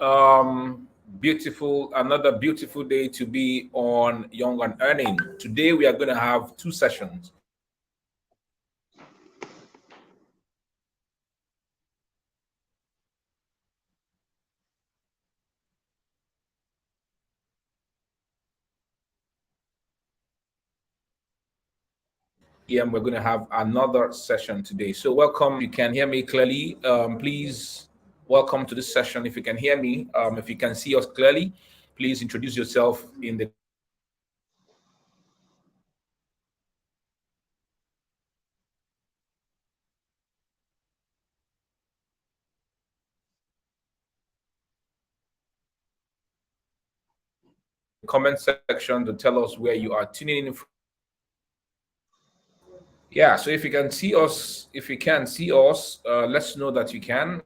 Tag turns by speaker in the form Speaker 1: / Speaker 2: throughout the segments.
Speaker 1: Another beautiful day to be on Young and Earning. Today we are going to have two sessions. Yeah, and we're going to have another session today. So welcome. If you can hear me clearly, please welcome to this session. If you can hear me, if you can see us clearly, please introduce yourself in the comment section to tell us where you are tuning in from. Yeah, so if you can see us, let's know that you can.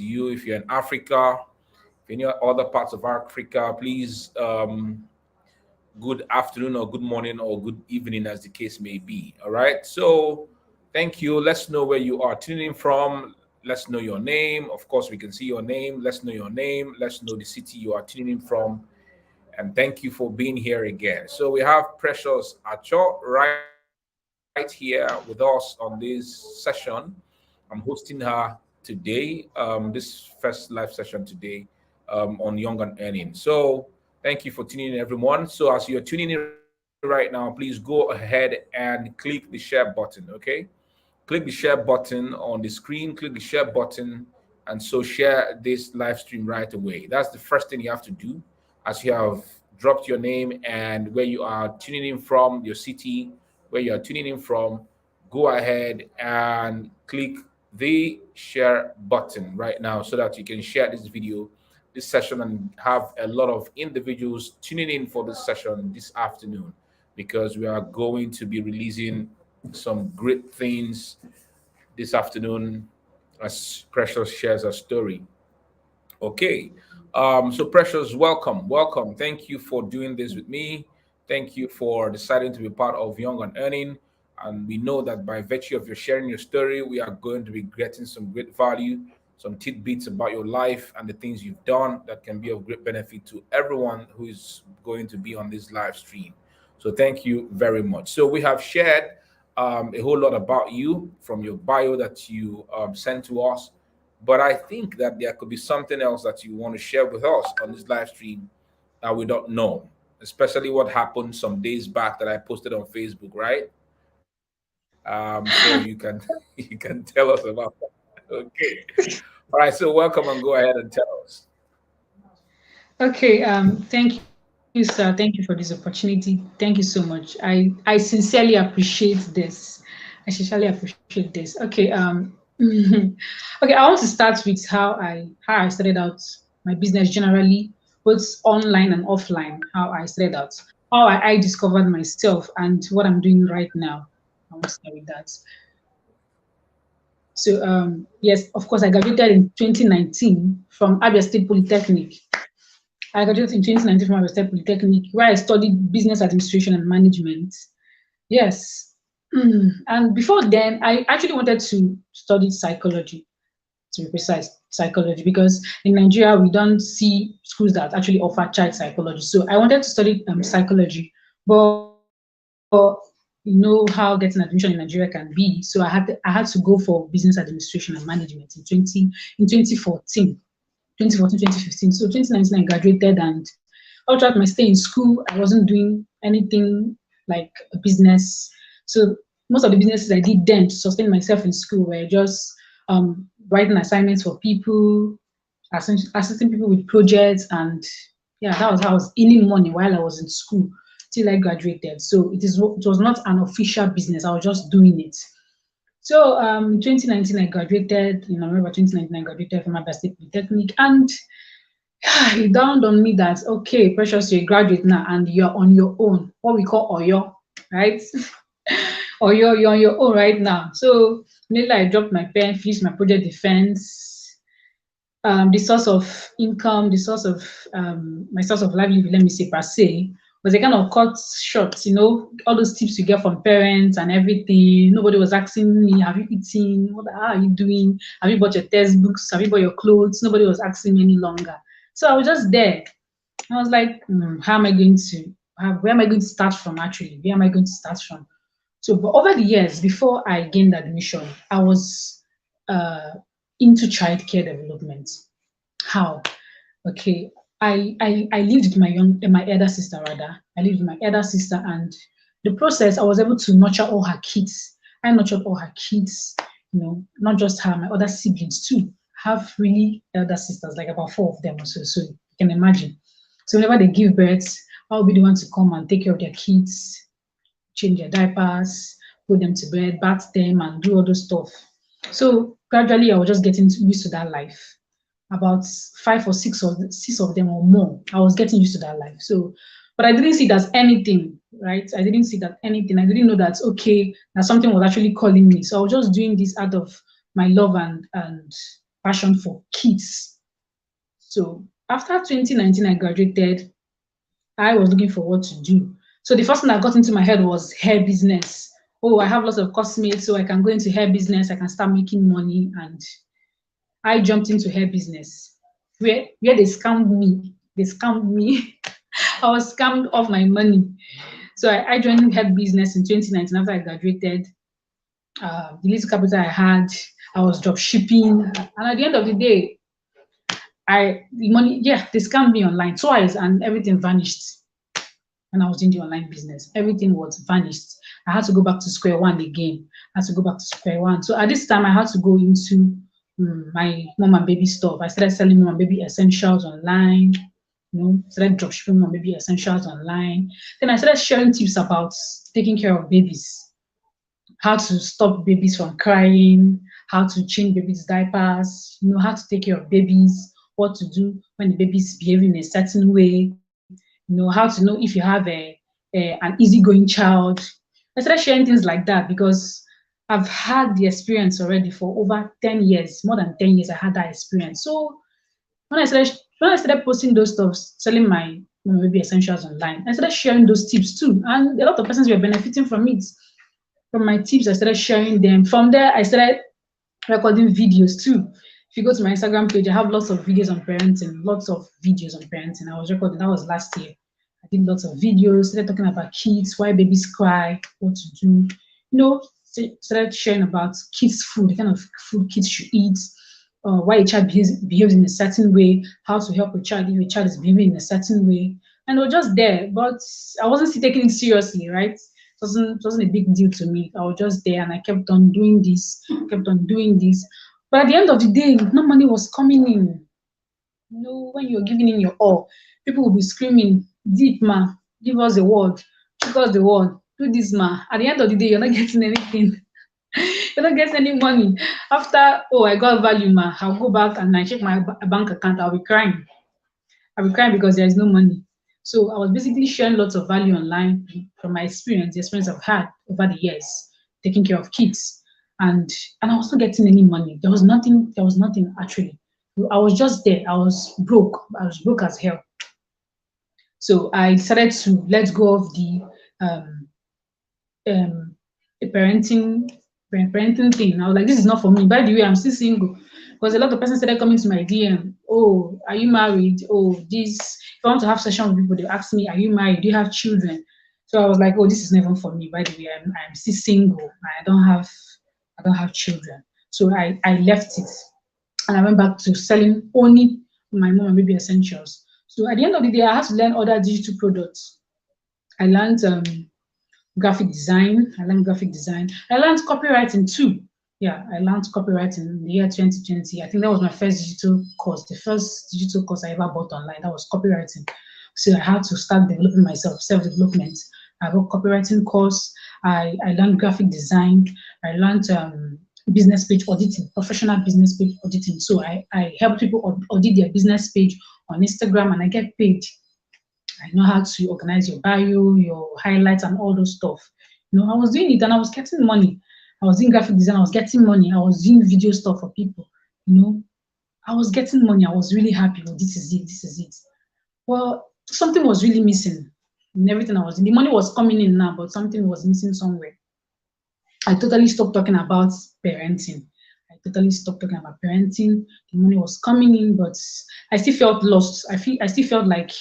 Speaker 1: You, if you're in Africa, if any other parts of Africa, please good afternoon or good morning or good evening as the case may be. All right. So thank you. Let's know where you are tuning in from. Let's know your name. Of course, we can see your name. Let's know your name. Let's know the city you are tuning in from. And thank you for being here again. So we have Precious Acho right here with us on this session. I'm hosting her today, this first live session today on Young and Earning. So thank you for tuning in, everyone. So as you're tuning in right now, please go ahead and click the share button, okay? Click the share button on the screen, click the share button, and so share this live stream right away. That's the first thing you have to do as you have dropped your name and where you are tuning in from, your city, where you are tuning in from. Go ahead and click the share button right now so that you can share this video, this session, and have a lot of individuals tuning in for this session this afternoon because we are going to be releasing some great things this afternoon as Precious shares a story. Okay. So Precious, welcome. Welcome. Thank you for doing this with me. Thank you for deciding to be part of Young and Earning. And we know that by virtue of your sharing your story, we are going to be getting some great value, some tidbits about your life and the things you've done that can be of great benefit to everyone who is going to be on this live stream. So thank you very much. So we have shared a whole lot about you from your bio that you sent to us, but I think that there could be something else that you want to share with us on this live stream that we don't know, especially what happened some days back that I posted on Facebook, right? So you can you can tell us about that. Okay. All right. So welcome and go ahead and tell us.
Speaker 2: Okay, thank you, sir. Thank you for this opportunity. Thank you so much. I sincerely appreciate this. I sincerely appreciate this. Okay, okay, I want to start with how I started out my business generally, both online and offline. How I started out, how I discovered myself, and what I'm doing right now. I want to start with that. So, yes, of course, I graduated in 2019 from Abia State Polytechnic. I graduated in 2019 from Abia State Polytechnic, where I studied business administration and management. Yes. And before then, I actually wanted to study psychology, to be precise, psychology, because in Nigeria, we don't see schools that actually offer child psychology. So I wanted to study psychology, but you know how getting admission in Nigeria can be. So I had to go for business administration and management in 2014. 2014, 2015. So 2019, I graduated, and all throughout my stay in school, I wasn't doing anything like a business. So most of the businesses I did then to sustain myself in school were just writing assignments for people, assisting people with projects, and yeah, that was how I was earning money while I was in school till I graduated. So it was not an official business. I was just doing it. So 2019, I graduated in November 2019. I graduated from Abia State Polytechnic, and It dawned on me that okay, Precious, you're a graduate now and you're on your own. What we call Oyo, right? Or you're on your own right now. So immediately I dropped my pen, finished my project defense. The source of income, the source of my source of livelihood, let me say per se, was a kind of cut short, all those tips you get from parents and everything. Nobody was asking me, have you eaten? How are you doing? Have you bought your textbooks? Have you bought your clothes? Nobody was asking me any longer. So I was just there. I was like, how am I going to, where am I going to start from actually? Where am I going to start from? So, but over the years, before I gained admission, I was uh, into childcare development. How? Okay, I lived with my elder sister rather. I lived with my elder sister, and the process I was able to nurture all her kids. I nurtured all her kids, not just her, my other siblings too. Have really elder sisters, like about four of them or so. So you can imagine. So whenever they give birth, I'll be the one to come and take care of their kids, change their diapers, put them to bed, bath them, and do all those stuff. So gradually, I was just getting used to that life. About five or six of them or more, I was getting used to that life. So, but I didn't see it as anything, right? I didn't see that anything. I didn't know that okay, that something was actually calling me. So I was just doing this out of my love and passion for kids. So after 2019, I graduated. I was looking for what to do. So the first thing that got into my head was hair business. Oh, I have lots of cosmetics, so I can go into hair business. I can start making money, and I jumped into hair business. Where they scammed me. They scammed me. I was scammed of my money. So I joined hair business in 2019 after I graduated. The little capital I had, I was drop shipping, and at the end of the day, the money, yeah, they scammed me online twice, and everything vanished. When I was in the online business, everything was vanished. I had to go back to square one again. I had to go back to square one. So at this time, I had to go into my mom and baby stuff. I started selling mom and baby essentials online. Started dropshipping mom and baby essentials online. Then I started sharing tips about taking care of babies, how to stop babies from crying, how to change babies' diapers, how to take care of babies, what to do when the baby is behaving in a certain way, how to know if you have an easygoing child. I started sharing things like that because I've had the experience already for over 10 years, more than 10 years. I had that experience. So when I started posting those stuff, selling my maybe essentials online, I started sharing those tips too. And a lot of persons were benefiting from it. From my tips, I started sharing them. From there, I started recording videos too. If you go to my Instagram page, I have lots of videos on parenting, lots of videos on parenting. I was recording, that was last year. I did lots of videos, started talking about kids, why babies cry, what to do. Started sharing about kids' food, the kind of food kids should eat, why a child behaves in a certain way, how to help a child if a child is behaving in a certain way. And we were just there, but I wasn't still taking it seriously, right? It wasn't a big deal to me. I was just there and I kept on doing this, kept on doing this. But at the end of the day, no money was coming in. When you're giving in your all, people will be screaming, deep ma, give us the word, give us the word, do this ma. At the end of the day, you're not getting anything. You're not getting any money. After, oh, I got value ma, I'll go back and I check my bank account, I'll be crying. I'll be crying because there is no money. So I was basically sharing lots of value online from my experience, the experience I've had over the years, taking care of kids. And I was not getting any money. There was nothing actually. I was just there. I was broke. I was broke as hell. So I decided to let go of um, um, the parenting thing. I was like, this is not for me. By the way, I'm still single. Because a lot of persons started coming to my DM. Oh, are you married? Oh, this. If I want to have session with people, they ask me, are you married? Do you have children? So I was like, oh, this is never for me. By the way, I'm still single. I don't have children. So I left it and I went back to selling only my mom and baby essentials. So at the end of the day, I had to learn other digital products. I learned graphic design. I learned graphic design. I learned copywriting too. Yeah, I learned copywriting in the year 2020. I think that was my first digital course. The first digital course I ever bought online, that was copywriting. So I had to start developing myself, self-development. I bought copywriting course. I learned graphic design. I learned business page auditing, professional business page auditing. So I help people audit their business page on Instagram and I get paid. I know how to organize your bio, your highlights, and all those stuff. I was doing it and I was getting money. I was doing graphic design, I was getting money. I was doing video stuff for people. You know, I was getting money. I was really happy. Oh, this is it. This is it. Well, something was really missing in everything I was doing. The money was coming in now, but something was missing somewhere. I totally stopped talking about parenting. I totally stopped talking about parenting. The money was coming in, but I still felt lost. I still felt like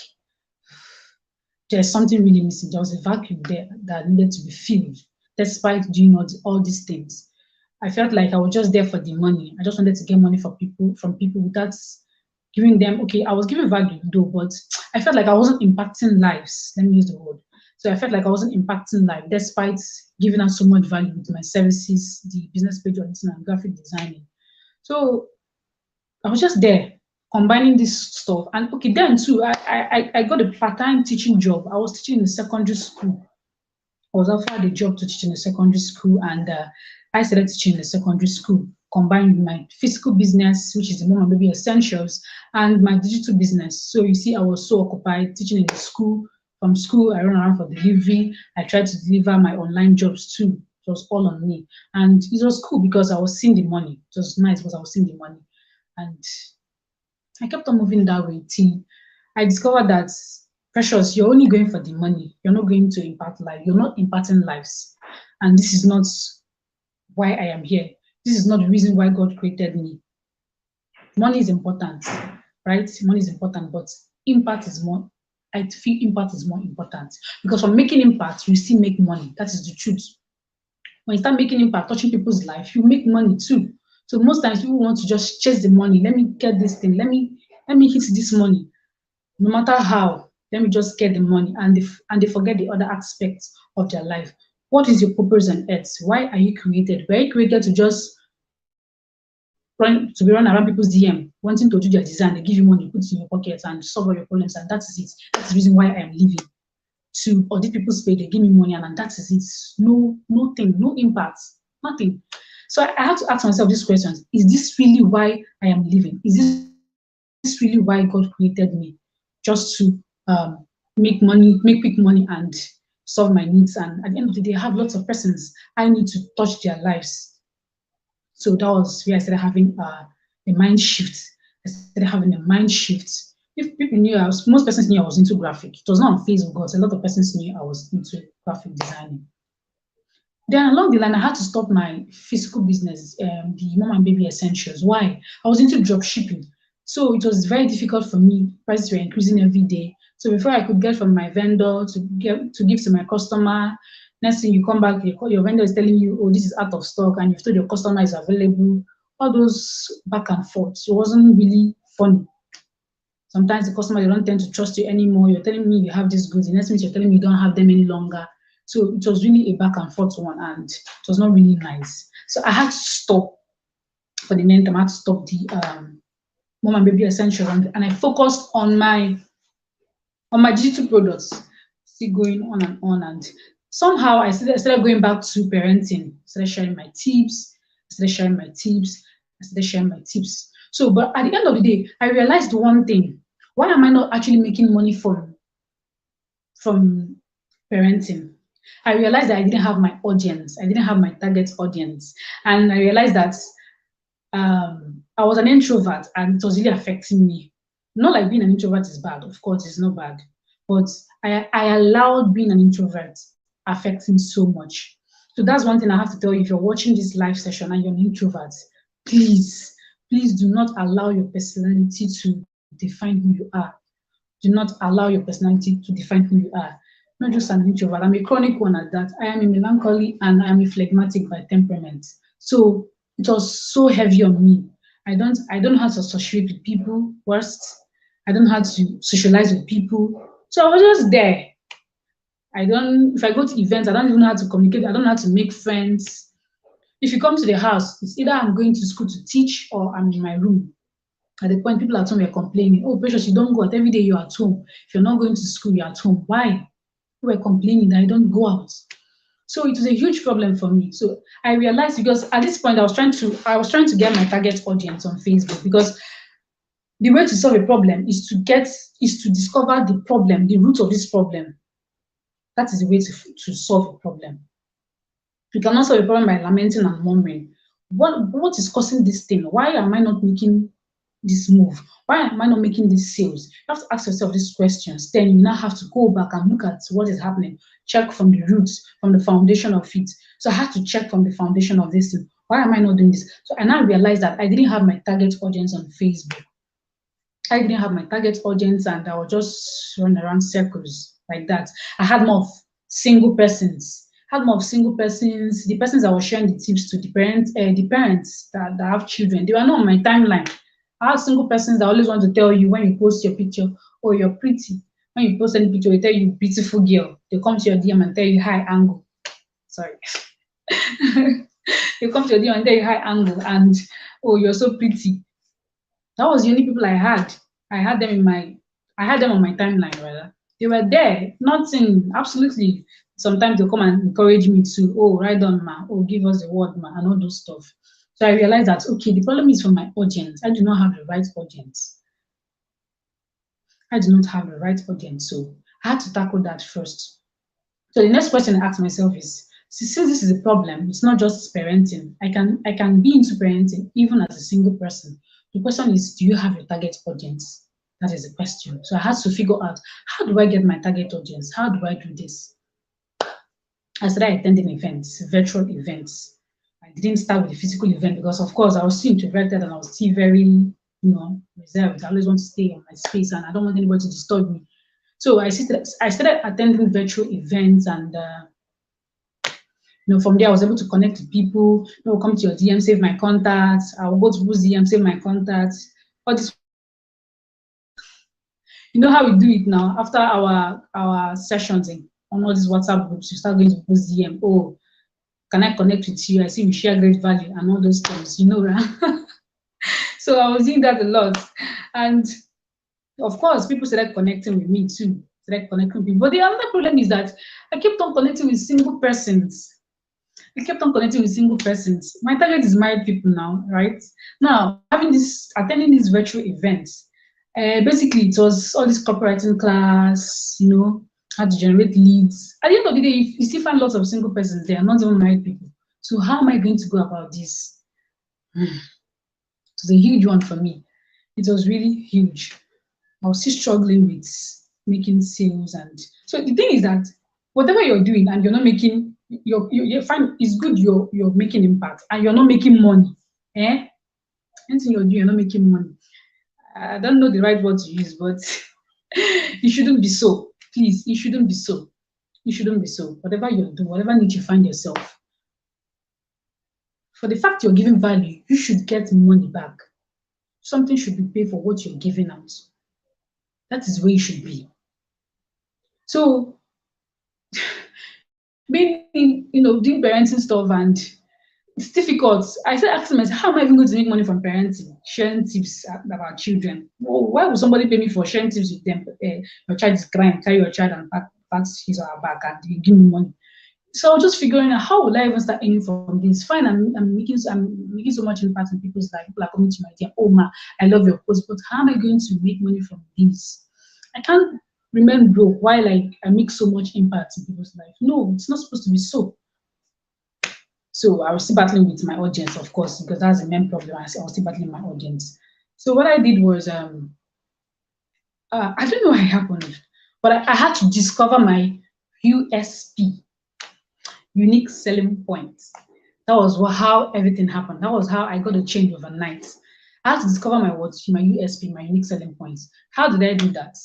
Speaker 2: there's something really missing. There was a vacuum there that needed to be filled, despite doing all these things. I felt like I was just there for the money. I just wanted to get money from people without giving them. Okay, I was giving value though, but I felt like I wasn't impacting lives. Let me use the word. So I felt like I wasn't impacting life despite giving out so much value to my services, the business page auditing and graphic designing. So I was just there combining this stuff. And okay, then too, I got a part-time teaching job. I was teaching in a secondary school. I was offered a job to teach in a secondary school, and I started teaching in the secondary school, combined with my physical business, which is the Mom and Baby Essentials, and my digital business. So you see, I was so occupied teaching in the school. From school, I ran around for delivery. I tried to deliver my online jobs too. It was all on me, and it was cool because I was seeing the money. It was nice because I was seeing the money, and I kept on moving that way till I discovered that Precious, you're only going for the money. You're not going to impact life. You're not impacting lives. And this is not why I am here. This is not the reason why God created me. Money is important, right? Money is important, but impact is more. I feel impact is more important because from making impact, you still make money. That is the truth. When you start making impact, touching people's life, you make money too. So most times people want to just chase the money. Let me get this thing. Let me hit this money. No matter how, let me just get the money, and they forget the other aspects of their life. What is your purpose on earth? Why are you created? Were you created to just run around people's DM, wanting to do their design? They give you money, put it in your pocket, and solve all your problems, and that is it. That's the reason why I am living. To audit people's pay, they give me money, and that is it. No, nothing, no impact, nothing. So I have to ask myself these questions: is this really why I am living? Is this really why God created me? Just to make money, make quick money, and solve my needs. And at the end of the day, I have lots of persons I need to touch their lives. So that was where I started having a mind shift. I started having a mind shift. If people knew most persons knew I was into graphic. It was not on Facebook, but a lot of persons knew I was into graphic designing. Then along the line, I had to stop my physical business, the Mom and Baby Essentials. Why? I was into drop shipping. So it was very difficult for me. Prices were increasing every day. So before I could get from my vendor to give to my customer, next thing you come back, your vendor is telling you, oh, this is out of stock, and you've told your customer is available. All those back and forth. It wasn't really funny. Sometimes the customer, they don't tend to trust you anymore. You're telling me you have these goods. The next minute you're telling me you don't have them any longer. So it was really a back and forth one, and it was not really nice. So I had to stop for the meantime. I had to stop the Mom and Baby Essential, and I focused on my digital products. Still going on, and somehow I started going back to parenting. I started sharing my tips. I started sharing my tips. I started sharing my tips. So, but at the end of the day, I realized one thing: why am I not actually making money from parenting? I realized that I didn't have my audience. I didn't have my target audience, and I realized that I was an introvert, and it was really affecting me. Not like being an introvert is bad. Of course, it's not bad, but I allowed being an introvert affect me so much. So that's one thing I have to tell you. If you're watching this live session and you're an introvert, please, please do not allow your personality to define who you are. Do not allow your personality to define who you are. Not just an introvert, I'm a chronic one at that. I am a melancholy and I am a phlegmatic by temperament. So it was so heavy on me. I don't know how to associate with people. Worst, I don't know how to socialize with people. So I was just there. I don't if I go to events, I don't even know how to communicate, I don't know how to make friends. If you come to the house, it's either I'm going to school to teach or I'm in my room. At the point, people at home were complaining, oh, Precious, you don't go out. Every day you're at home. If you're not going to school, you're at home. Why? People were complaining that I don't go out. So it was a huge problem for me. So I realized because at this point I was trying to get my target audience on Facebook because The way to solve a problem is to discover the problem, the root of this problem. That is the way to solve a problem. You cannot solve a problem by lamenting and murmuring. What is causing this thing? Why am I not making this move? Why am I not making these sales? You have to ask yourself these questions. Then you now have to go back and look at what is happening. Check from the roots, from the foundation of it. So I had to check from the foundation of this thing. Why am I not doing this? So I now realized that I didn't have my target audience on Facebook. I didn't have my target audience, and I was just running around circles like that. I had more of single persons. Had more of single persons. The persons I was sharing the tips to, the parents that have children, they were not on my timeline. I have single persons that always want to tell you when you post your picture, oh, you're pretty. When you post any picture, they tell you beautiful girl. They come to your DM and tell you high angle. Sorry. They come to your DM and tell you high angle and oh, you're so pretty. That was the only people I had. I had them in my, I had them on my timeline rather. They were there, nothing, absolutely. Sometimes they'll come and encourage me to, oh, write on ma, oh, give us the word ma, and all those stuff. So I realized that okay, the problem is from my audience. I do not have the right audience. I do not have the right audience. So I had to tackle that first. So the next question I asked myself is, since this is a problem, it's not just parenting. I can be into parenting even as a single person. The question is, do you have your target audience? That is the question. So I had to figure out, how do I get my target audience? How do I do this? I started attending events, virtual events. I didn't start with a physical event because, of course, I was still introverted and I was still very, reserved. I always want to stay in my space and I don't want anybody to disturb me. So I started attending virtual events, and from there I was able to connect with people. Come to your DM, save my contacts. I will go to people's DM, save my contacts. All this, you know how we do it now. After our sessions on all these WhatsApp groups, you start going to people's DM. Oh, can I connect with you? I see we share great value and all those things. Right? So I was doing that a lot, and of course, people started connecting with me too. Started connecting with people. But the other problem is that I kept on connecting with single persons. I kept on connecting with single persons. My target is married people now, right? Now, attending these virtual events, basically it was all this copywriting class, how to generate leads. At the end of the day, you still find lots of single persons there, not even married people. So how am I going to go about this? It was a huge one for me. It was really huge. I was still struggling with making sales, and so the thing is that whatever you're doing and you're not making, you find it's good you're making impact and you're not making money. Anything you're doing, you're not making money. I don't know the right word to use, but it shouldn't be so. Please, it shouldn't be so. It shouldn't be so. Whatever you're doing, whatever niche you find yourself, for the fact you're giving value, you should get money back. Something should be paid for what you're giving out. That is where you should be. So being doing parenting stuff, and it's difficult. I started asking myself, how am I even going to make money from parenting, sharing tips about children? Well, why would somebody pay me for sharing tips with them? Your child is crying, carry your child and pat his or her back, and you give me money. So I was just figuring out, how will I even start earning from this? Fine, I'm making so much impact in people's life. People are coming to my DM. Oh ma, I love your post, but how am I going to make money from this? I can't remain broke while I make so much impact in people's life. No, it's not supposed to be so. So I was still battling with my audience, of course, because that's the main problem. I was still battling my audience. So what I did was, I don't know what happened, but I had to discover my USP, unique selling points. That was how everything happened. That was how I got a change overnight. I had to discover my USP, my unique selling points. How did I do that?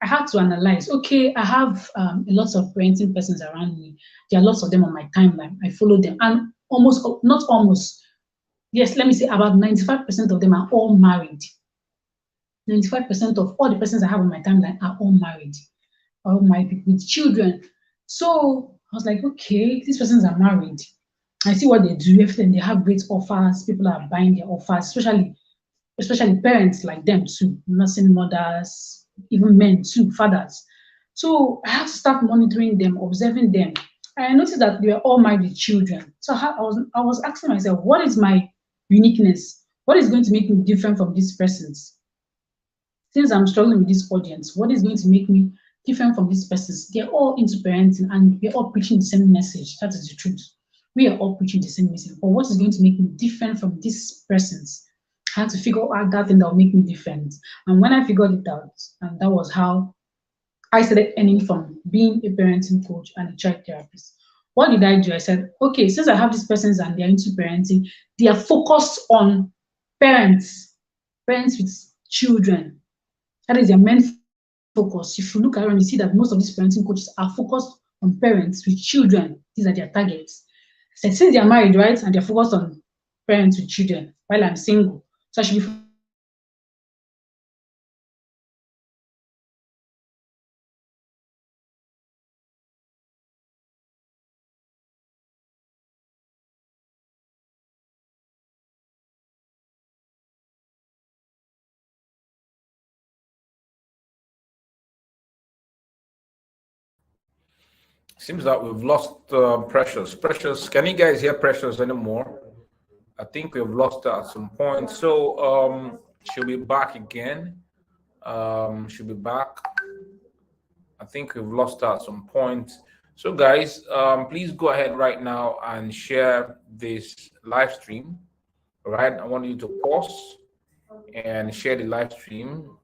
Speaker 2: I had to analyze, okay, I have a lot of parenting persons around me. There are lots of them on my timeline. I follow them. And not almost, yes, let me say about 95% of them are all married. 95% of all the persons I have on my timeline are all married. All married people with children. So I was like, okay, these persons are married. I see what they do. Everything, they have great offers. People are buying their offers, especially parents like them too, nursing mothers, even men too, fathers. So I had to start monitoring them, observing them. And I noticed that they were all married with children. So I was asking myself, what is my uniqueness? What is going to make me different from these persons? since I'm struggling with this audience, what is going to make me different from these persons? They're all into parenting and we're all preaching the same message. That is the truth. We are all preaching the same message. But what is going to make me different from these persons? I had to figure out that thing that will make me different. And when I figured it out, and that was how I started earning from being a parenting coach and a child therapist. What did I do? I said, okay, since I have these persons and they're into parenting, they are focused on parents, parents with children. That is their main focus. If you look around, you see that most of these parenting coaches are focused on parents with children. These are their targets. So since they are married, right, and they're focused on parents with children, while I'm single, so I should be focusing on parents with children. So I started focusing on parents with children. And that was how I started earning from parenting coaching and child therapy. And that was how I started earning from
Speaker 1: Seems that we've lost Precious. Precious, can you guys hear Precious anymore? I think we've lost her at some point. So she'll be back again. She'll be back. I think we've lost her at some point. So guys, please go ahead right now and share this live stream. All right, I want you to pause and share the live stream.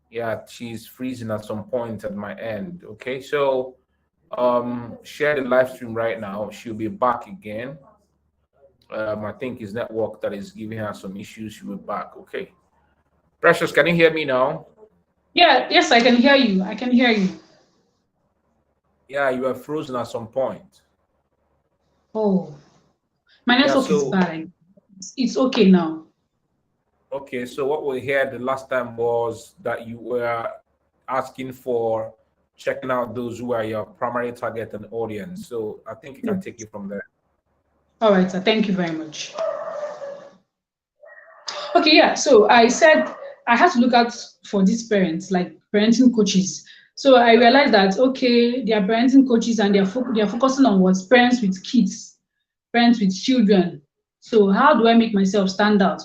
Speaker 1: Yeah, she's freezing at some point at my end. Okay, so share the live stream right now. She'll be back again. I think his network that is giving her some issues. She'll be back. Okay. Precious, can you hear me now?
Speaker 2: Yeah, yes, I can hear you. I can hear you.
Speaker 1: Yeah, you are frozen at some point.
Speaker 2: Oh, my
Speaker 1: Yeah,
Speaker 2: network is
Speaker 1: so
Speaker 2: bad. It's okay now.
Speaker 1: okay, so what we heard the last time was that you were asking for checking out those who are your primary target and audience. So I think you
Speaker 2: Yeah.
Speaker 1: can take it from there.
Speaker 2: All right, sir. Thank you very much. Okay, yeah. So I said I had to look out for these parents, like parenting coaches. So I realized that okay, they are parenting coaches and they are focusing on what parents with kids, parents with children. So how do I make myself stand out?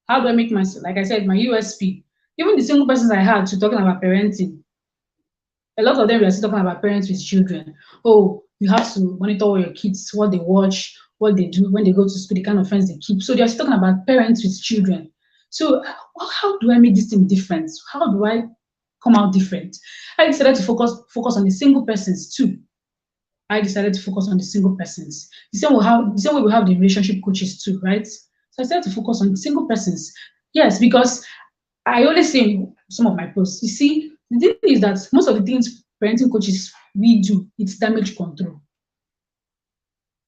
Speaker 2: How do I make myself, like I said, my USP? Even the single persons I had to talking about parenting, a lot of them were still talking about parents with children. Oh, you have to monitor all your kids, what they watch, what they do when they go to school, the kind of friends they keep. So they're still talking about parents with children. So how do I make this thing different? How do I come out different? I decided to focus on the single persons too. I decided to focus on the single persons. The same way we have the relationship coaches too, right? So I started to focus on single persons. Yes, because I always say in some of my posts, you see, the thing is that most of the things parenting coaches we do, it's damage control.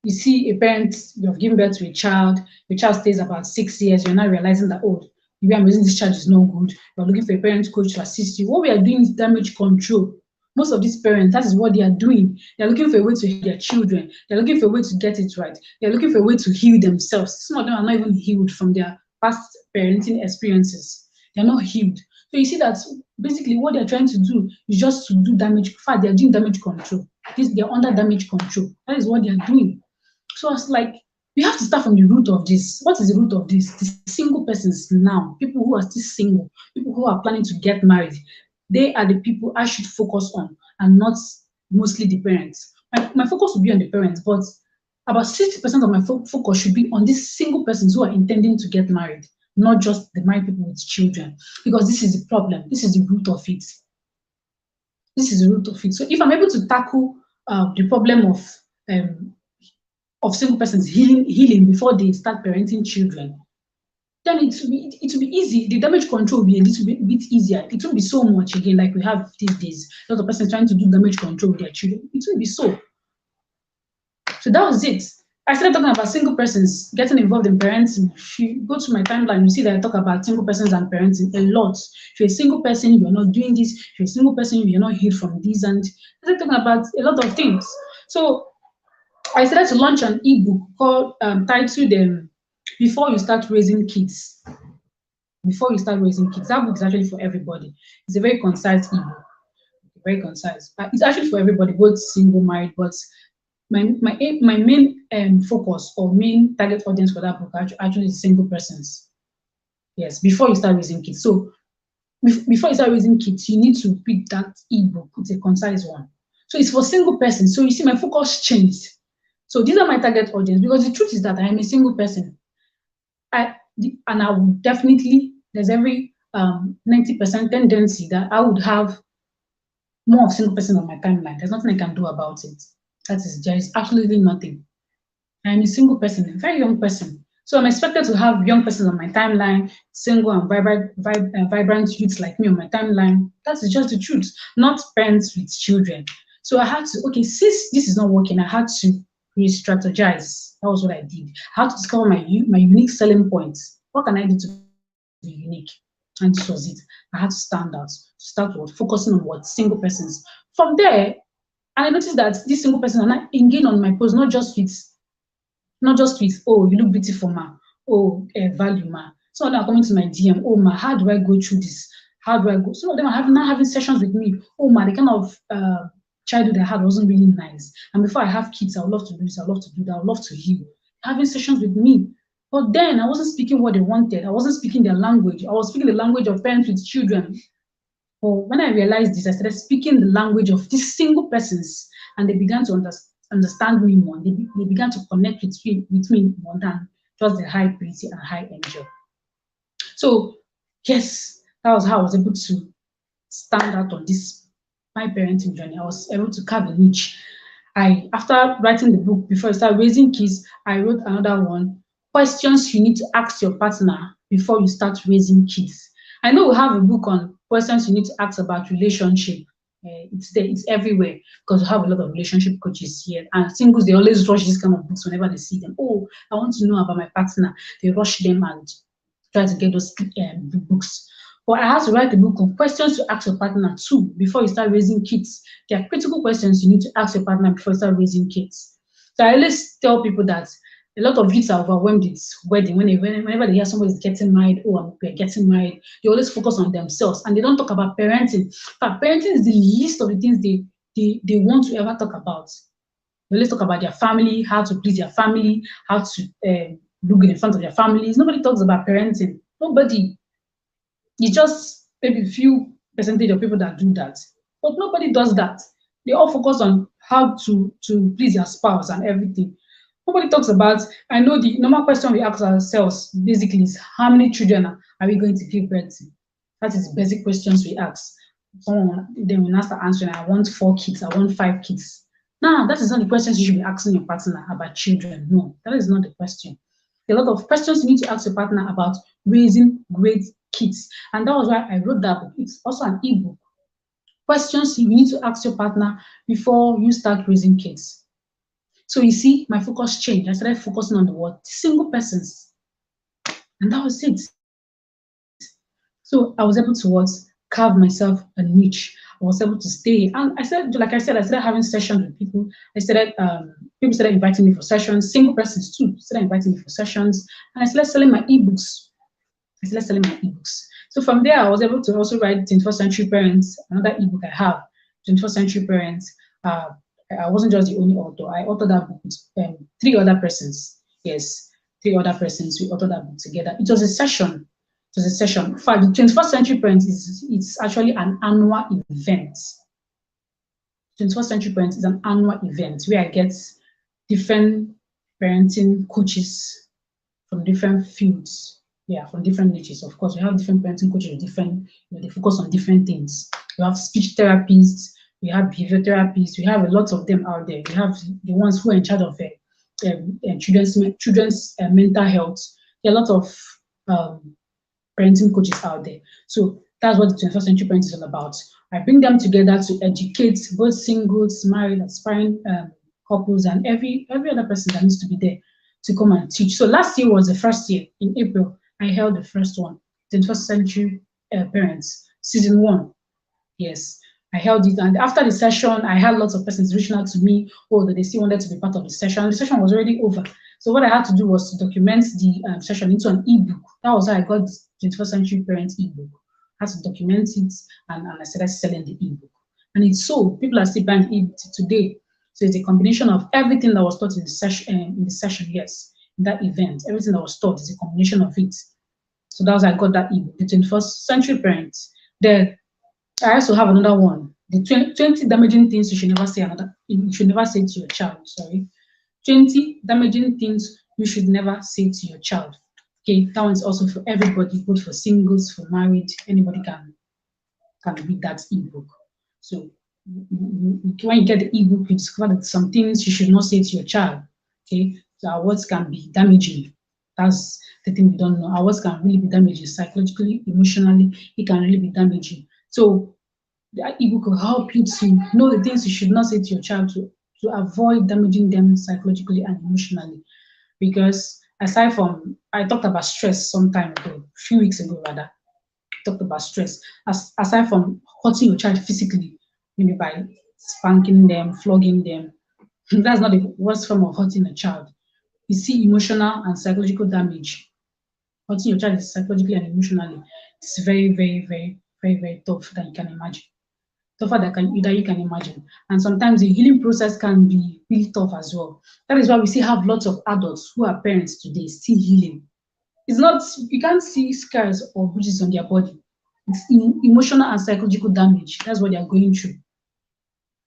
Speaker 2: You see a parent, you have given birth to a child, your child stays about 6 years, you're now realizing that, oh, the way I'm raising this child is no good. You're looking for a parent coach to assist you. What we are doing is damage control. Most of these parents, that is what they are doing. They're looking for a way to help their children. They're looking for a way to get it right. They're looking for a way to heal themselves. Some of them are not even healed from their past parenting experiences. They're not healed. So you see that basically what they're trying to do is just to do damage. In fact, they're doing damage control. They're under damage control. That is what they're doing. So I was like, we have to start from the root of this. What is the root of this? The single persons now, people who are still single, people who are planning to get married, they are the people I should focus on and not mostly the parents. My focus will be on the parents, but about 60% of my focus should be on these single persons who are intending to get married, not just the married people with children, because this is the problem. This is the root of it. This is the root of it. So if I'm able to tackle the problem um, of single persons healing before they start parenting children, then it will be easy. The damage control will be a little bit easier. It won't be so much again like we have these days. A lot of persons trying to do damage control with their children. It won't be so. So that was it. I started talking about single persons getting involved in parenting. If you go to my timeline, you see that I talk about single persons and parenting a lot. If you're a single person, you're not doing this. If you're a single person, you're not healed from this. And I started talking about a lot of things. So I started to launch an ebook called titled Before You Start Raising Kids. Before you start raising kids. That book is actually for everybody. It's a very concise ebook. Very concise. It's actually for everybody, both single, married, but my main focus or main target audience for that book actually is single persons. Yes, before you start raising kids. So before you start raising kids, you need to read that ebook. It's a concise one. So it's for single persons. So you see, my focus changed. So these are my target audience because the truth is that I am a single person. And I would definitely, there's every 90% tendency that I would have more of single person on my timeline. There's nothing I can do about it. There is absolutely nothing. I'm a single person, a very young person. So I'm expected to have young persons on my timeline, single and vibrant youths like me on my timeline. That is just the truth, not parents with children. So I had to, okay, since this is not working, I had to re-strategize. That was what I did. I had to discover my unique selling points. What can I do to be unique? And this was it. I had to stand out, start with focusing on what single persons. From there, and I noticed that these single persons are not engaging on my post, not just with, oh, you look beautiful, ma. Oh, value, ma. Some of them are coming to my DM. Oh, ma, how do I go through this? How do I go? Some of them are now having sessions with me. Oh, ma, the kind of childhood I had wasn't really nice. And before I have kids, I would love to do this. I would love to do that. I would love to heal. Having sessions with me. But then I wasn't speaking what they wanted. I wasn't speaking their language. I was speaking the language of parents with children. But when I realized this, I started speaking the language of these single persons, and they began to understand me more. They began to connect with me more than just the high pretty and high angel. So, yes, that was how I was able to stand out on this my parenting journey. I was able to carve a niche. After writing the book, before I start raising kids, I wrote another one. Questions you need to ask your partner before you start raising kids. I know we have a book on questions you need to ask about relationship. It's there, it's everywhere because we have a lot of relationship coaches here. And singles, they always rush these kind of books whenever they see them. Oh, I want to know about my partner. They rush them and try to get those books. But I had to write a book on questions to ask your partner too before you start raising kids. There are critical questions you need to ask your partner before you start raising kids. So I always tell people that a lot of youths are overwhelmed with wedding. Whenever they hear somebody's getting married, oh, we're getting married, they always focus on themselves and they don't talk about parenting. But parenting is the least of the things they want to ever talk about. They always talk about their family, how to please their family, how to look in front of their families. Nobody talks about parenting. Nobody. It's just maybe a few percentage of people that do that. But nobody does that. They all focus on how to please their spouse and everything. Nobody talks about, I know the normal question we ask ourselves basically is how many children are we going to give birth to? That is the basic questions we ask. Someone then we now start answering, I want 4 kids, I want 5 kids. Now, that is not the questions you should be asking your partner about children. No, that is not the question. There are a lot of questions you need to ask your partner about raising great kids. And that was why I wrote that book. It's also an ebook. Questions you need to ask your partner before you start raising kids. So you see, my focus changed. I started focusing on the word single persons. And that was it. So I was able to carve myself a niche. I was able to stay. And I started having sessions with people. People started inviting me for sessions, single persons too, started inviting me for sessions. And I started selling my ebooks. So from there, I was able to also write 21st Century Parents, another ebook I have, 21st Century Parents. I wasn't just the only author. I authored that book with 3 other persons. Yes, 3 other persons. We authored that book together. It was a session. In fact, the 21st Century Parents it's actually an annual event. 21st Century Parents is an annual event where I get different parenting coaches from different fields. Yeah, from different niches. Of course, we have different parenting coaches with different, they focus on different things. We have speech therapists, we have behavior therapists, we have a lot of them out there. We have the ones who are in charge of children's mental health. There are a lot of parenting coaches out there. So that's what the 21st Century Parents is all about. I bring them together to educate both singles, married, aspiring couples, and every other person that needs to be there to come and teach. So last year was the first year. In April, I held the first one, 21st Century Parents, season 1. Yes, I held it. And after the session, I had lots of persons reaching out to me, that they still wanted to be part of the session. The session was already over. So what I had to do was to document the session into an ebook. That was how I got the 21st Century Parents ebook. I had to document it and I started selling the ebook. And it's sold. People are still buying it today. So it's a combination of everything that was taught in the session, yes, in that event. Everything that was taught is a combination of it. So that was how I got that ebook, the 21st Century Parents. Then I also have another one. The 20 damaging things you should never say to your child. Sorry. 20 damaging things you should never say to your child. Okay, that one's also for everybody, both for singles, for married, anybody can read that ebook. So when you get the ebook, you discover that some things you should not say to your child. Okay, so our words can be damaging. That's the thing we don't know. Our words can really be damaging psychologically, emotionally. It can really be damaging. So the ebook will help you to know the things you should not say to your child to avoid damaging them psychologically and emotionally. Because aside from, I talked about stress some time ago, a few weeks ago rather, talked about stress. Aside from hurting your child physically, maybe by spanking them, flogging them, that's not the worst form of hurting a child. You see emotional and psychological damage. Hurting your child is psychologically and emotionally. It's very, very, very, very, very tough than you can imagine. Tougher than you can imagine. And sometimes the healing process can be really tough as well. That is why we still have lots of adults who are parents today still healing. It's not, you can't see scars or bruises on their body. It's emotional and psychological damage. That's what they are going through.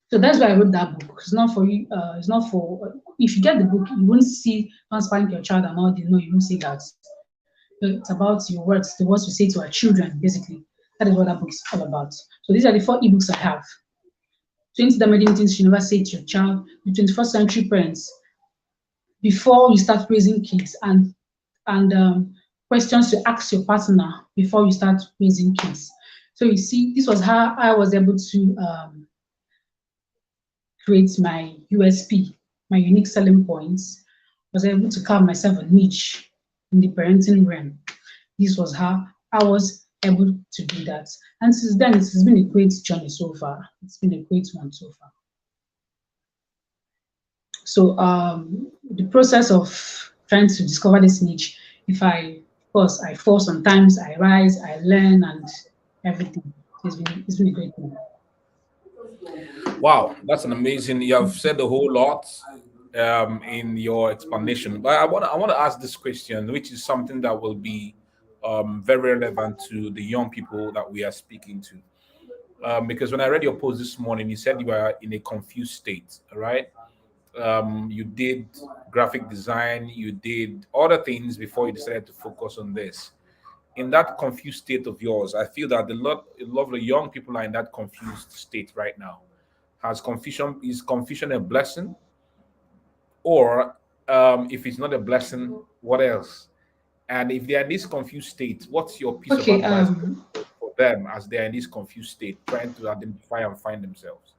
Speaker 2: So that's why I wrote that book. It's not for you. It's not for. If you get the book, you won't see transparent your child and all. No, you won't see that. It's about your words, the words we say to our children, basically. That is what that book is all about. So these are the 4 ebooks I have. 20 damaging things you never say to your child. The 21st century parents before you start raising kids, and questions to ask your partner before you start raising kids. So you see, this was how I was able to create my USP, my unique selling points. Was able to carve myself a niche in the parenting realm. This was how I was able to do that. And since then, it has been a great journey so far. It's been a great one so far. So the process of trying to discover this niche, if I, of course, I fall sometimes, I rise, I learn, and everything. It's been a great thing.
Speaker 1: Wow, that's an amazing. You have said a whole lot in your explanation, but I want to ask this question, which is something that will be very relevant to the young people that we are speaking to. Because when I read your post this morning, you said you were in a confused state, right? You did graphic design, you did other things before you decided to focus on this. In that confused state of yours, I feel that a lot of the young people are in that confused state right now. Has confusion Is confusion a blessing, or if it's not a blessing, what else? And if they are in this confused state, what's your piece of
Speaker 2: Okay,
Speaker 1: advice for them as they are in this confused state, trying to identify and find themselves?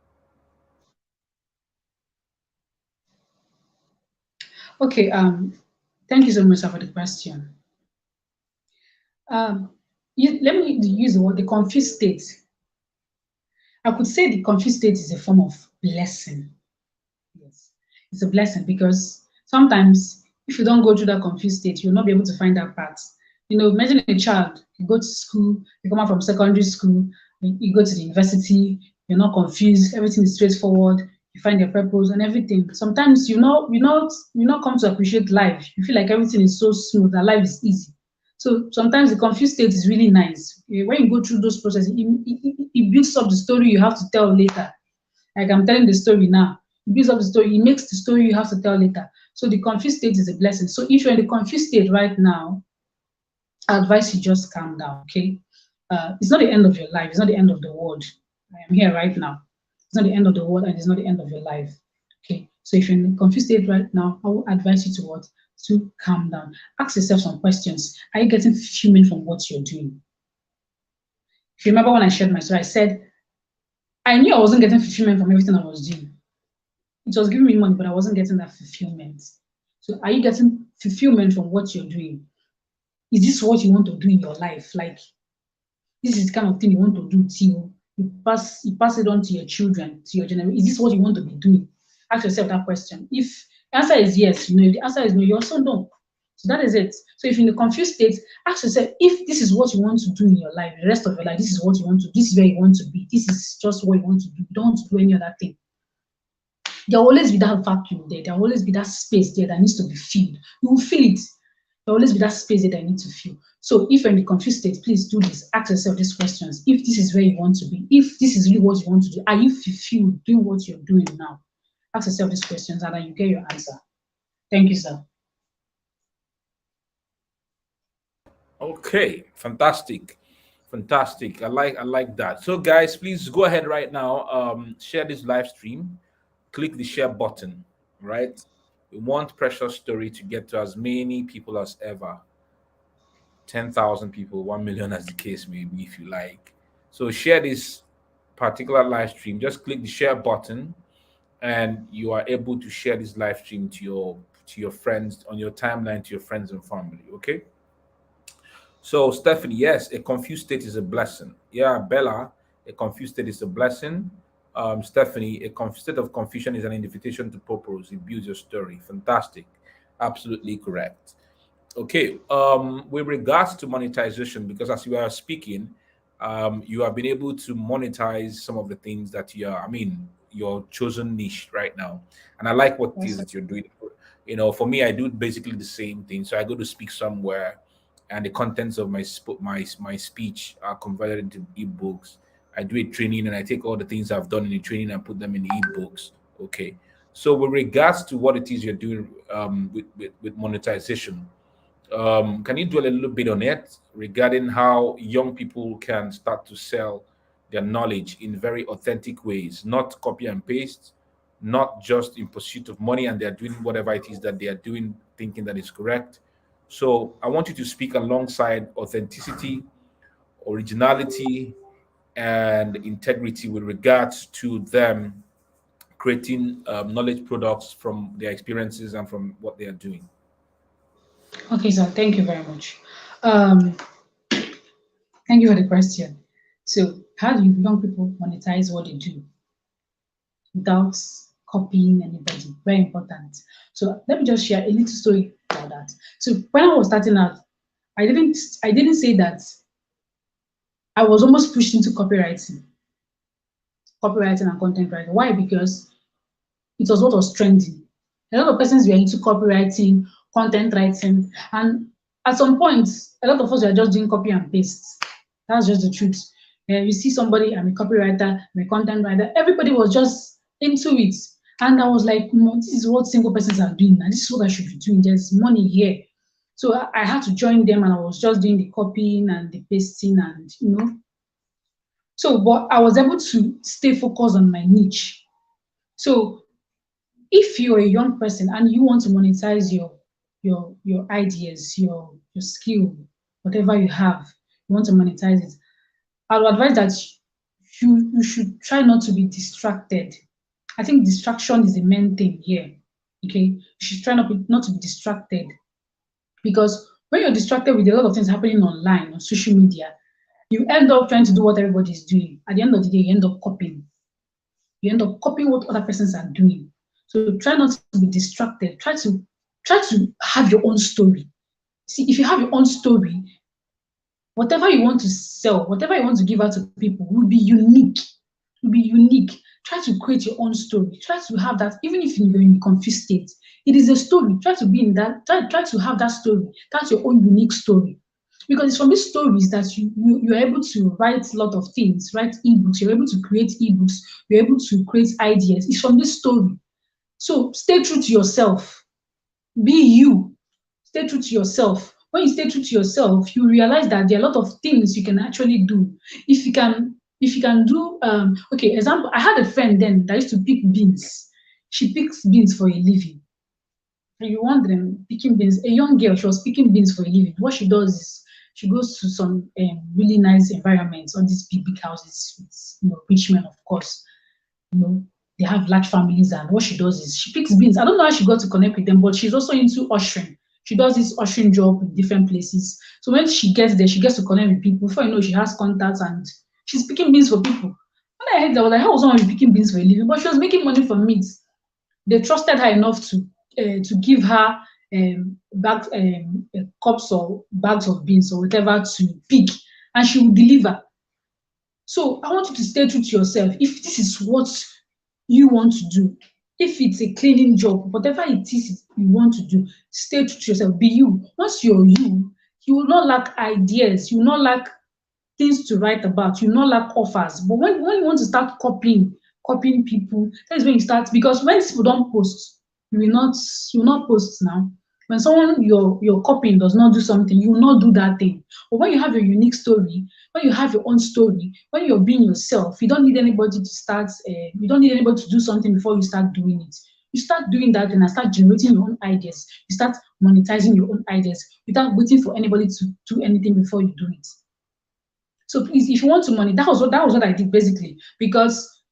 Speaker 2: okay. Thank you so much for the question. Um, Let me use the word the confused state. I could say the confused state is a form of blessing. Yes, it's a blessing because sometimes if you don't go through that confused state, you'll not be able to find that path. Imagine a child, you go to school, you come out from secondary school, you go to the university, you're not confused, everything is straightforward, you find your purpose and everything. Sometimes you not come to appreciate life. You feel like everything is so smooth, that life is easy. So sometimes the confused state is really nice. When you go through those processes, it builds up the story you have to tell later. Like I'm telling the story now. It builds up the story. It makes the story you have to tell later. So the confused state is a blessing. So if you're in the confused state right now, I advise you just calm down, okay? It's not the end of your life. It's not the end of the world. I am here right now. It's not the end of the world and it's not the end of your life. Okay. So if you're in a confused state right now, I will advise you to what? To calm down. Ask yourself some questions. Are you getting fulfillment from what you're doing? If you remember when I shared my story, I said I knew I wasn't getting fulfillment from everything I was doing. It was giving me money, but I wasn't getting that fulfillment. So are you getting fulfillment from what you're doing? Is this what you want to do in your life? Like this is the kind of thing you want to do till you pass it on to your children, to your generation. Is this what you want to be doing? Ask yourself that question. If the answer is yes, if the answer is no, you also know. So that is it. So if you're in a confused state, ask yourself if this is what you want to do in your life, the rest of your life, this is what you want to do, this is where you want to be, this is just what you want to do. You don't want to do any other thing. There'll always be that vacuum there. There'll always be that space there that needs to be filled. You will feel it. There'll always be that space there that you need to fill. So if you're in the confused state, please do this. Ask yourself these questions. If this is where you want to be, if this is really what you want to do, are you fulfilled doing what you're doing now? Ask yourself these questions and then you get your answer. Thank you, sir.
Speaker 1: Okay, fantastic. Fantastic. I like that. So guys, please go ahead right now. Share this live stream. Click the share button, right? We want Precious Story to get to as many people as ever. 10,000 people, 1 million as the case may be, if you like. So share this particular live stream. Just click the share button and you are able to share this live stream to your friends on your timeline, to your friends and family. Okay. So, Stephanie, yes, a confused state is a blessing. Yeah, Bella, a confused state is a blessing. Stephanie, state of confusion is an invitation to purpose. It builds your story. Fantastic. Absolutely correct. Okay, with regards to monetization, because as you are speaking, you have been able to monetize some of the things that your chosen niche right now. And I like what it
Speaker 2: Yes,
Speaker 1: is
Speaker 2: sir.
Speaker 1: that you're doing. For me, I do basically the same thing. So I go to speak somewhere, and the contents of my speech are converted into ebooks. I do a training, and I take all the things I've done in the training and put them in the ebooks. Okay. So with regards to what it is you're doing with monetization, can you do a little bit on it regarding how young people can start to sell their knowledge in very authentic ways, not copy and paste, not just in pursuit of money and they're doing whatever it is that they are doing, thinking that is correct? So I want you to speak alongside authenticity, originality, and integrity with regards to them creating knowledge products from their experiences and from what they are doing.
Speaker 2: Okay, sir. Thank you very much. Um, Thank you for the question. So, how do young people monetize what they do without copying anybody? Very important. So, let me just share a little story about that. So, when I was starting out, I didn't say that I was almost pushed into copywriting and content writing. Why? Because it was what was trending. A lot of persons were into copywriting, content writing, and at some point, a lot of us were just doing copy and paste. That's just the truth. You see somebody, I'm a copywriter, I'm a content writer. Everybody was just into it. And I was like, no, this is what single persons are doing. And this is what I should be doing. There's money here. So I had to join them and I was just doing the copying and the pasting and. So, but I was able to stay focused on my niche. So if you're a young person and you want to monetize your ideas, your skill, whatever you have, you want to monetize it, I would advise that you should try not to be distracted. I think distraction is the main thing here. Okay, you should try not to be distracted because when you're distracted with a lot of things happening online on social media, you end up trying to do what everybody is doing. At the end of the day, you end up copying. You end up copying what other persons are doing. So try not to be distracted. Try to have your own story. See, if you have your own story, whatever you want to sell, whatever you want to give out to people will be unique. Will be unique. Try to create your own story. Try to have that, even if you're in a confused state. It is a story. Try to be in that. Try to have that story. That's your own unique story. Because it's from these stories that you're able to write a lot of things, write ebooks, you're able to create ebooks, you're able to create ideas. It's from this story. So stay true to yourself. Be you. Stay true to yourself. When you stay true to yourself, you realize that there are a lot of things you can actually do. If you can do okay, example, I had a friend then that used to pick beans. She picks beans for a living. And you wondering, picking beans, a young girl, she was picking beans for a living. What she does is she goes to some really nice environments, all these big, big houses with rich men, of course. you know, they have large families, and what she does is she picks beans. I don't know how she got to connect with them, but she's also into ushering. She does this ushering job in different places. So when she gets there, she gets to connect with people. Before you know, she has contacts and she's picking beans for people. When I heard that, I was like, how was someone picking beans for a living? But she was making money from it. They trusted her enough to give her bags, cups or bags of beans or whatever to pick, and she will deliver. So I want you to stay true to yourself. If this is what you want to do, if it's a cleaning job, whatever it is you want to do, stay true to yourself. Be you. Once you're you, You will not lack ideas, you will not lack things to write about, you will not lack offers. But when you want to start copying people, that's when you start, because when people don't post, you will not post now. When someone you're copying does not do something, you will not do that thing. But when you have your unique story, when you have your own story, when you're being yourself, you don't need anybody to start. You don't need anybody to do something before you start doing it. You start doing that and start generating your own ideas. You start monetizing your own ideas without waiting for anybody to do anything before you do it. So please, if you want to money, that was what I did basically, because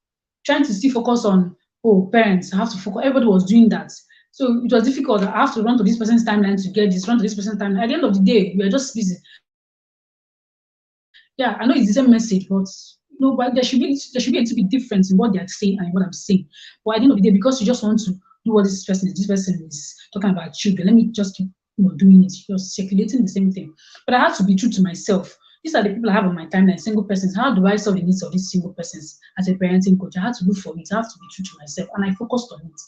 Speaker 2: trying to still focus on, oh, parents, I have to focus. Everybody was doing that. So it was difficult. I have to run to this person's timeline to get this, run to this person's timeline. At the end of the day, we are just busy. Yeah, I know it's the same message, but but there should be a little bit difference in what they are saying and what I'm saying. But at the end of the day, because you just want to do what this person is talking about children, let me just keep doing it. You're circulating the same thing. But I have to be true to myself. These are the people I have on my timeline, single persons. How do I solve the needs of these single persons as a parenting coach? I had to look for it. I have to be true to myself, and I focused on it.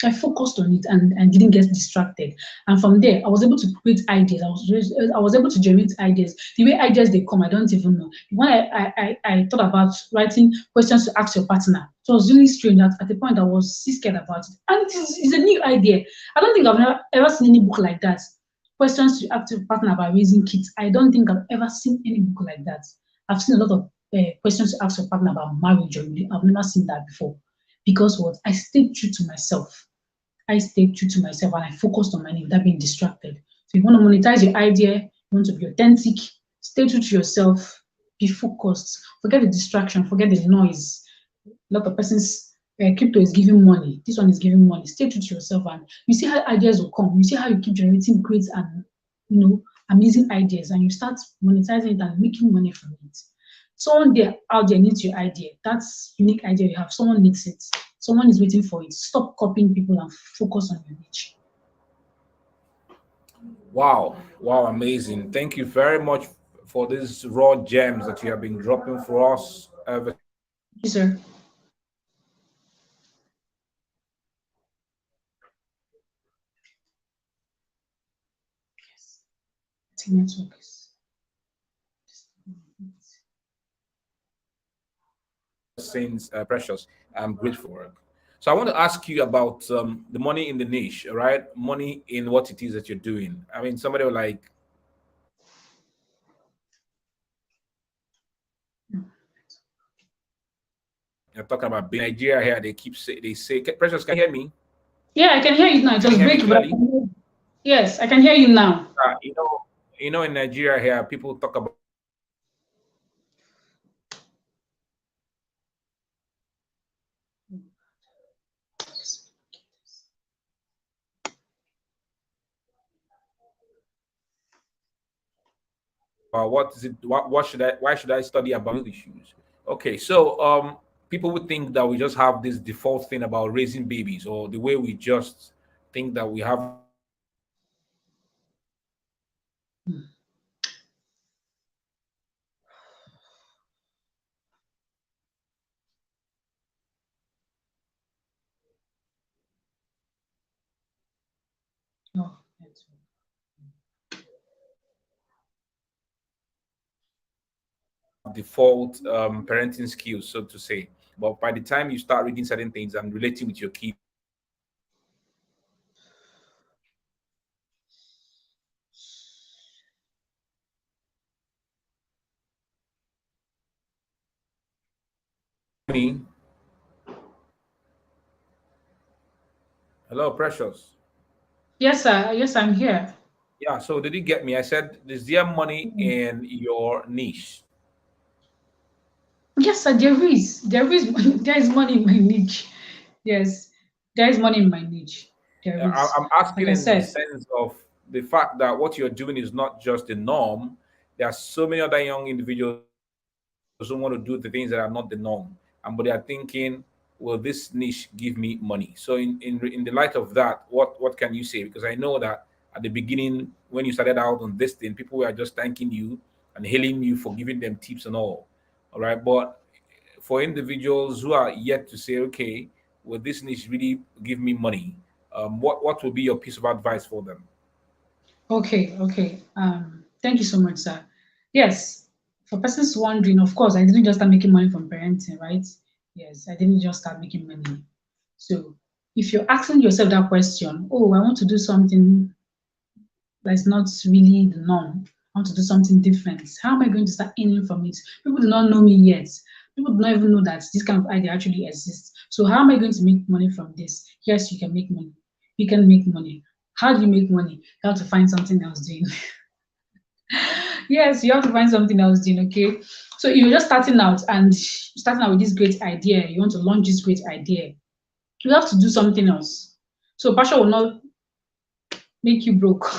Speaker 2: I focused on it and didn't get distracted. And from there, I was able to create ideas. I was able to generate ideas. The way ideas they come, I don't even know. When I thought about writing questions to ask your partner, it was really strange. At the point, I was still scared about it. And it's a new idea. I don't think I've never ever seen any book like that. Questions to ask your partner about raising kids. I don't think I've ever seen any book like that. I've seen a lot of questions to ask your partner about marriage. I've never seen that before. Because what? I stayed true to myself. I stayed true to myself and I focused on my name without being distracted. So you want to monetize your idea, you want to be authentic, stay true to yourself, be focused, forget the distraction, forget the noise. A lot of persons, crypto is giving money, this one is giving money. Stay true to yourself and you see how ideas will come. You see how you keep generating great and amazing ideas and you start monetizing it and making money from it. Someone there out there needs your idea. That's unique idea you have. Someone needs it. Someone is waiting for it. Stop copying people and focus on your niche.
Speaker 1: Wow, wow, amazing. Thank you very much for these raw gems that you have been dropping for us ever since.
Speaker 2: Thank you, sir. I think network is.
Speaker 1: I'm grateful for it. So I want to ask you about the money in the niche, all right? Money in what it is that you're doing. I mean, somebody will like you're talking about being Nigeria here. They say, Precious, can you hear me?
Speaker 2: Yeah, I can hear you now. It
Speaker 1: Can
Speaker 2: was
Speaker 1: you hear me
Speaker 2: breaking, but
Speaker 1: clearly?
Speaker 2: yes, I can hear you now.
Speaker 1: You know, in Nigeria here, people talk about what is it? What should I? Why should I study about issues? Okay, so people would think that we just have this default thing about raising babies, or the way we just think that we have this default understanding about raising babies.
Speaker 2: Oh, network.
Speaker 1: Have default parenting skills, so to say. But by the time you start reading certain things and relating with your kids, you start realizing that me. Hello, Precious.
Speaker 2: Yes, sir. Yes, I'm here.
Speaker 1: Yeah, so did you get me? I said, is there money in your niche?
Speaker 2: Yes, sir. There is. There is. There is money in my niche. Yes, there is money in my niche. There is.
Speaker 1: I'm
Speaker 2: Like
Speaker 1: asking
Speaker 2: I
Speaker 1: in the
Speaker 2: said.
Speaker 1: sense of the fact that what you're doing is not just the norm. There are so many other young individuals who want to do the things that are not the norm, and but they are thinking, will this niche give me money? So in the light of that, what can you say? Because I know that at the beginning when you started out on this thing, people were just thanking you and hailing you for giving them tips and all right. But for individuals who are yet to say, okay, will this niche really give me money? What will be your piece of advice for them?
Speaker 2: Okay, okay. Thank you so much, sir. Yes, for persons wondering, of course, I didn't just start making money from parenting, right? Yes, I didn't just start making money. So if you're asking yourself that question, oh, I want to do something that's not really the norm. I want to do something different. How am I going to start earning from it? People do not know me yet. People do not even know that this kind of idea actually exists. So how am I going to make money from this? Yes, you can make money. You can make money. How do you make money? You have to find something else doing. Yes, you have to find something else doing, okay? So if you're just starting out and starting out with this great idea, you want to launch this great idea, you have to do something else. So passion will not make you broke.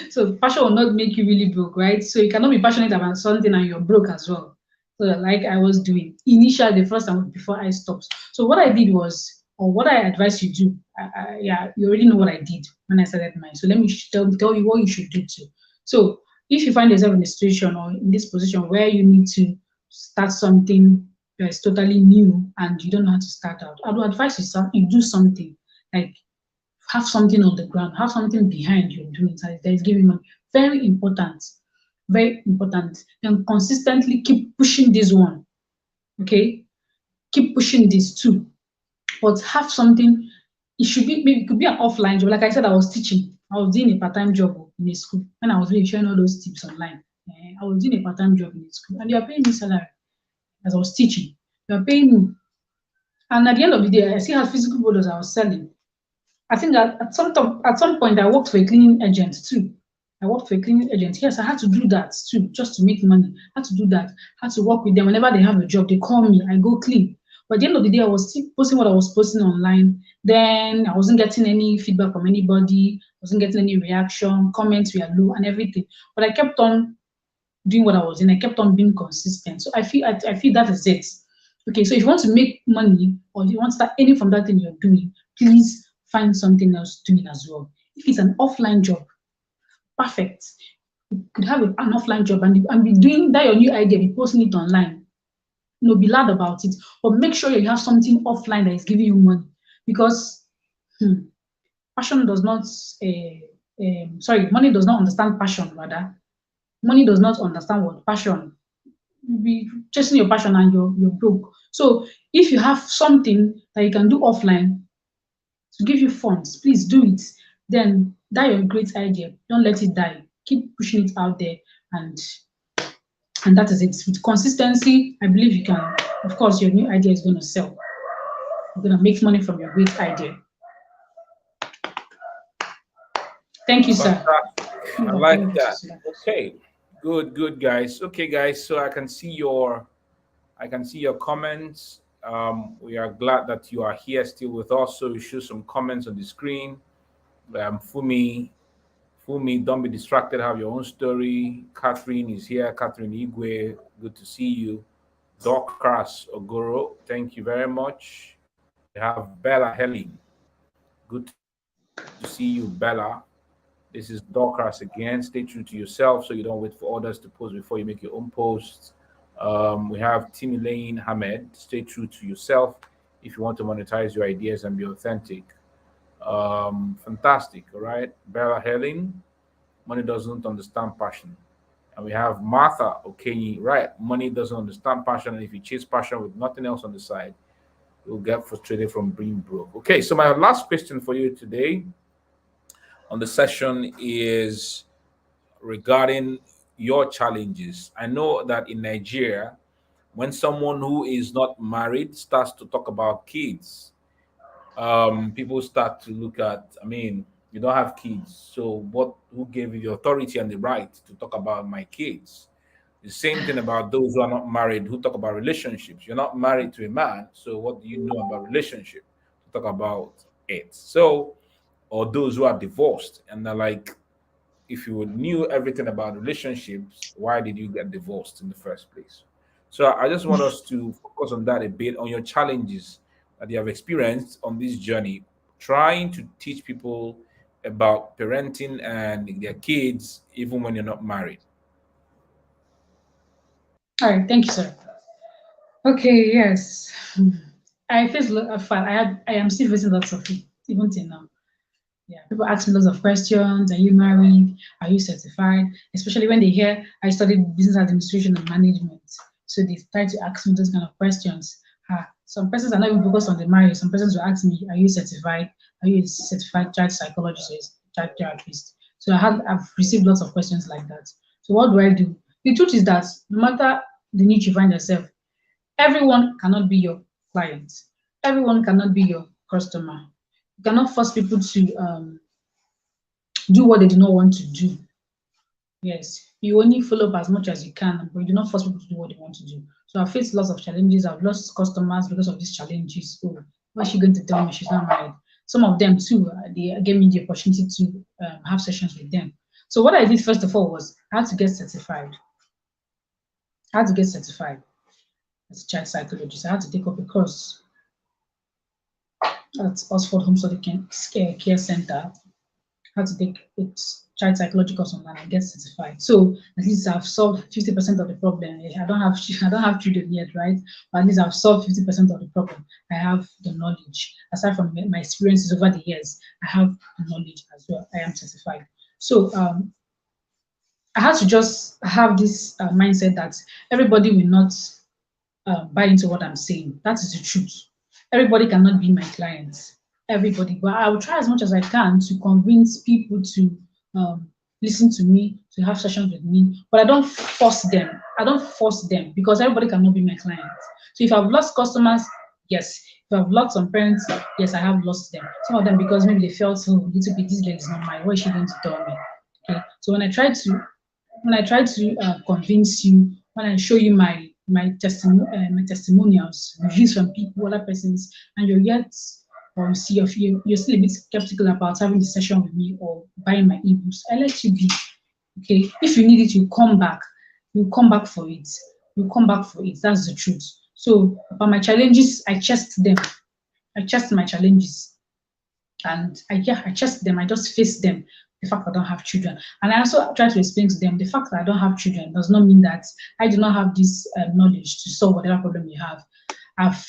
Speaker 2: So passion will not make you really broke, right? So you cannot be passionate about something and you're broke as well. So like I was doing initially the first time before I stopped. So what I did was, or what I advise you do, yeah, you already know what I did when I started mine. So let me tell you what you should do too. So if you find yourself in a situation or in this position where you need to start something that is totally new and you don't know how to start out, I would advise you do something like have something on the ground, have something behind you doing that is giving money. Very important, very important. And consistently keep pushing this one. Okay, keep pushing this too. But have something. It should be maybe it could be an offline job. Like I said, I was teaching. I was doing a part-time job in a school when I was really sharing all those tips online. I was doing a part-time job in a school, and they are paying me salary as I was teaching. They are paying me, and at the end of the day, I still had physical products I was selling. I think that at some point I worked for a cleaning agent too. I worked for a cleaning agent. Yes, I had to do that too, just to make money. I had to do that. I had to work with them. Whenever they have a job, they call me. I go clean. But at the end of the day, I was still posting what I was posting online. Then I wasn't getting any feedback from anybody. I wasn't getting any reaction. Comments were low and everything. But I kept on doing what I was doing. I kept on being consistent. So I feel that is it. Okay, so if you want to make money or if you want to start earning from that thing you're doing, please find something else doing as well. If it's an offline job, perfect. You could have an offline job and be doing that your new idea, be posting it online. Be loud about it, but make sure you have something offline that is giving you money because hmm, passion does not. Sorry, money does not understand passion. Rather, money does not understand what passion. You be chasing your passion and you're broke. So if you have something that you can do offline to give you funds, please do it. Then that your great idea. Don't let it die. Keep pushing it out there and that is it. With consistency, I believe you can. Of course, your new idea is going to sell. You're going to make money from your great idea. Thank you, sir.
Speaker 1: Fantastic. I like that. Okay. Good, good guys. Okay, guys. So I can see your comments. We are glad that you are here still with us. So you show some comments on the screen. Fumi, don't be distracted. Have your own story. Catherine is here. Catherine Igwe, good to see you. Dorcas Ogoro, thank you very much. We have Bella Helling. Good to see you, Bella. This is Dorcas again. Stay true to yourself so you don't wait for others to post before you make your own posts. We have Timmy Lane Hamed. Stay true to yourself if you want to monetize your ideas and be authentic. Fantastic. All right. Bella Helling, money doesn't understand passion. And we have Martha Okenyi, right? Money doesn't understand passion. And if you chase passion with nothing else on the side, you'll get frustrated from being broke. Okay, so my last question for you today on the session is regarding your challenges. I know that in Nigeria, when someone who is not married starts to talk about kids, people start to look at, I mean, you don't have kids, so who gave you the authority and the right to talk about my kids? The same thing about those who are not married who talk about relationships. You're not married to a man, so what do you know about relationship to talk about it? So, or those who are divorced and they're like, if you knew everything about relationships, why did you get divorced in the first place? So I just want us to focus on that a bit, on your challenges that you have experienced on this journey, trying to teach people about parenting and their kids, even when you're not married.
Speaker 2: All right. Thank you, sir. Okay. Yes. I face I am still facing lots of it even till now. Yeah, people ask me lots of questions. Are you married? Are you certified? Especially when they hear I studied business administration and management. So they try to ask me those kind of questions. Some persons are not even focused on the marriage. Some persons will ask me, are you certified? Are you a certified child psychologist or a child therapist? So I've received lots of questions like that. So what do I do? The truth is that no matter the niche you find yourself, everyone cannot be your client. Everyone cannot be your customer. You cannot force people to do what they do not want to do. Yes, you only follow up as much as you can, but you do not force people to do what they want to do. So I've faced lots of challenges. I've lost customers because of these challenges. Oh, what's she going to tell me? She's not married. Some of them too, they gave me the opportunity to have sessions with them. So what I did first of all was I had to get certified. I had to get certified as a child psychologist. I had to take up a course at Oxford Home Study Care Center. How to take it child psychological online and get certified. So at least I've solved 50% of the problem. I don't have children yet, right? But at least I've solved 50% of the problem. I have the knowledge. Aside from my experiences over the years, I have the knowledge as well. I am certified. So I had to just have this mindset that everybody will not buy into what I'm saying. That is the truth. Everybody cannot be my client. Everybody, but I will try as much as I can to convince people to listen to me, to have sessions with me. But I don't force them. I don't force them because everybody cannot be my client. So if I've lost customers, yes. If I've lost some parents, yes, I have lost them. Some of them because maybe they felt, oh, little bit, this girl is not mine. What is she going to tell me? Okay. So when I try to convince you, when I show you my testimonials, reviews from people, other persons, and you're yet or you see you're still a bit skeptical about having the session with me or buying my ebooks, I let you be. Okay, if you need it, you come back. You come back for it. You come back for it. That's the truth. So about my challenges, I chest them. I chest my challenges and I trust them. I just face them. The fact I don't have children, and I also try to explain to them the fact that I don't have children does not mean that I do not have this knowledge to solve whatever problem you have. I've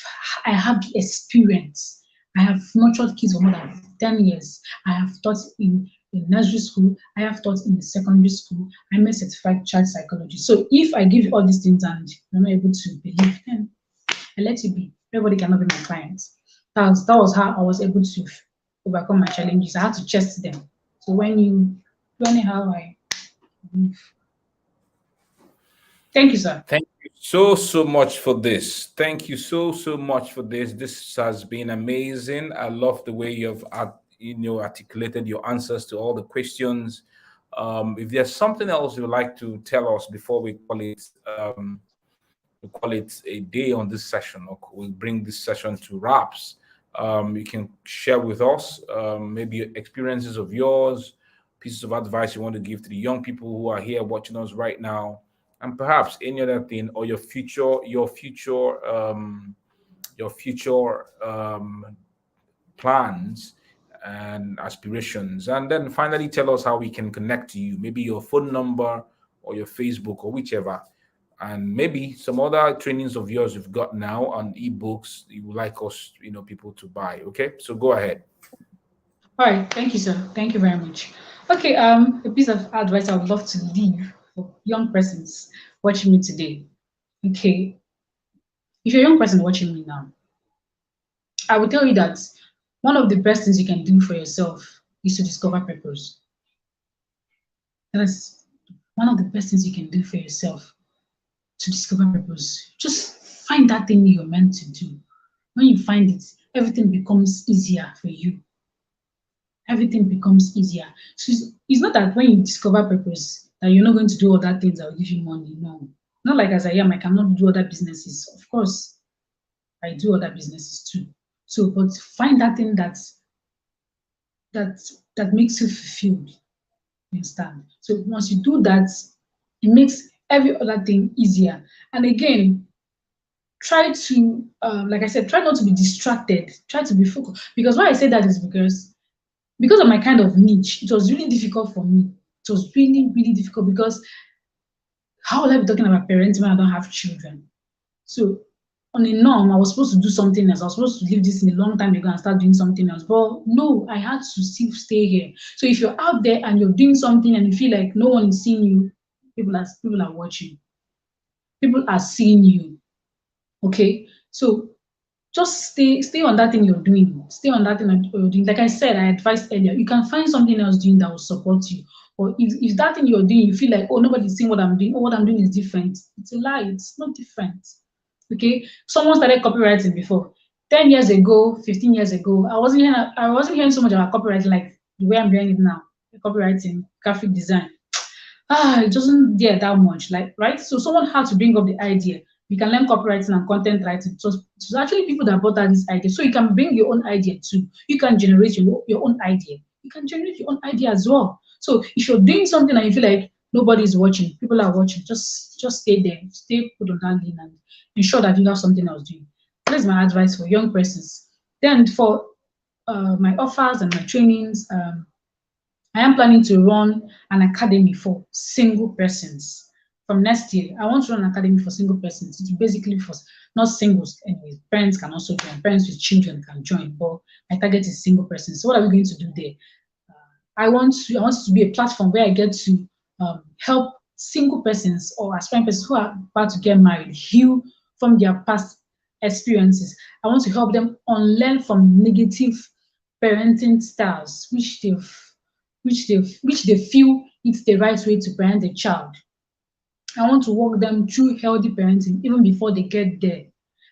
Speaker 2: I have the experience. I have nurtured kids for more than 10 years. I have taught in nursery school. I have taught in the secondary school. I'm a certified child psychologist. So if I give you all these things and you're not able to believe, then I let it be. Everybody cannot be my client. That was how I was able to overcome my challenges. I had to chest them. So when you do anyhow, I thank you, sir.
Speaker 1: Thank you so much for this. Thank you so much for this. This has been amazing. I love the way you've articulated your answers to all the questions. If there's something else you'd like to tell us before we call it a day on this session, or we bring this session to wraps, you can share with us maybe experiences of yours, pieces of advice you want to give to the young people who are here watching us right now, and perhaps any other thing, or your future plans and aspirations. And then finally tell us how we can connect to you, maybe your phone number or your Facebook or whichever, and maybe some other trainings of yours you've got now on ebooks you would like us, people to buy. Okay, so go ahead.
Speaker 2: All right, thank you, sir. Thank you very much. Okay, a piece of advice I would love to leave for young persons watching me today. Okay, if you're a young person watching me now, I will tell you that one of the best things you can do for yourself is to discover purpose. That's one of the best things you can do for yourself to discover purpose. Just find that thing you're meant to do. When you find it, everything becomes easier for you. Everything becomes easier. So it's not that when you discover purpose that you're not going to do other things that will give you money. No. Not like as I am, I cannot do other businesses. Of course, I do other businesses too. So, but find that thing that that makes you fulfilled. You understand? So once you do that, it makes every other thing easier. And again, try to, like I said, try not to be distracted. Try to be focused. Because why I say that is because of my kind of niche, it was really difficult for me. It was really, really difficult because how will I be talking about parenting when I don't have children? So on a norm, I was supposed to do something else. I was supposed to leave this in a long time ago and start doing something else. But no, I had to still stay here. So if you're out there and you're doing something and you feel like no one is seeing you, people are watching. People are seeing you. Okay. So just stay on that thing you're doing. Stay on that thing that you're doing. Like I said, I advised earlier, you can find something else doing that will support you. Or if that thing you're doing, you feel like, oh, nobody's seeing what I'm doing, or what I'm doing is different. It's a lie, it's not different. Okay. Someone started copywriting before. 10 years ago, 15 years ago, I wasn't hearing so much about copywriting like the way I'm hearing it now. Copywriting, graphic design, it doesn't dare that much, like, right? So someone had to bring up the idea. You can learn copywriting and content writing. So it's actually people that brought out this idea. So you can bring your own idea too. You can generate your own idea. You can generate your own idea as well. So if you're doing something and you feel like nobody's watching, people are watching, just stay there, stay put on that lane and ensure that you have something else doing. That is my advice for young persons. Then for my offers and my trainings, I am planning to run an academy for single persons from next year. I want to run an academy for single persons. It's basically for not singles anyway. Parents can also join. Parents with children can join, but my target is single persons. So what are we going to do there? I want it to be a platform where I get to help single persons or aspiring persons who are about to get married heal from their past experiences. I want to help them unlearn from negative parenting styles which they feel it's the right way to parent a child. I want to walk them through healthy parenting even before they get there.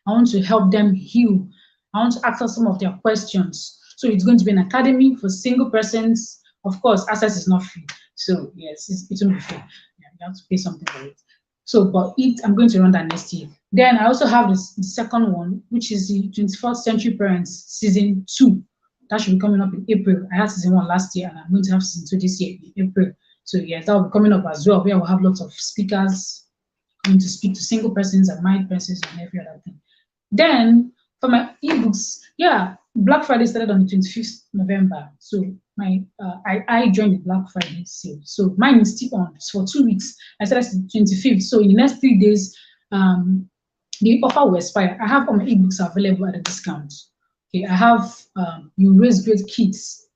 Speaker 2: I want to help them heal. I want to answer some of their questions. So it's going to be an academy for single persons. Of course, access is not free. So yes, it won't be free. Yeah, you have to pay something for it. So, but I'm going to run that next year. Then I also have the second one, which is the 21st Century Parents Season 2. That should be coming up in April. I had season 1 last year, and I'm going to have season 2 this year in April. So yes, that will be coming up as well, where we'll have lots of speakers coming to speak to single persons and married persons and every other thing. Then for my ebooks, yeah, Black Friday started on the 25th November. So I joined the Black Friday sale. So mine is still on. It's for 2 weeks. I started the 25th. So in the next 3 days, the offer will expire. I have all my ebooks available at a discount. Okay, I have You Raise Great Kids,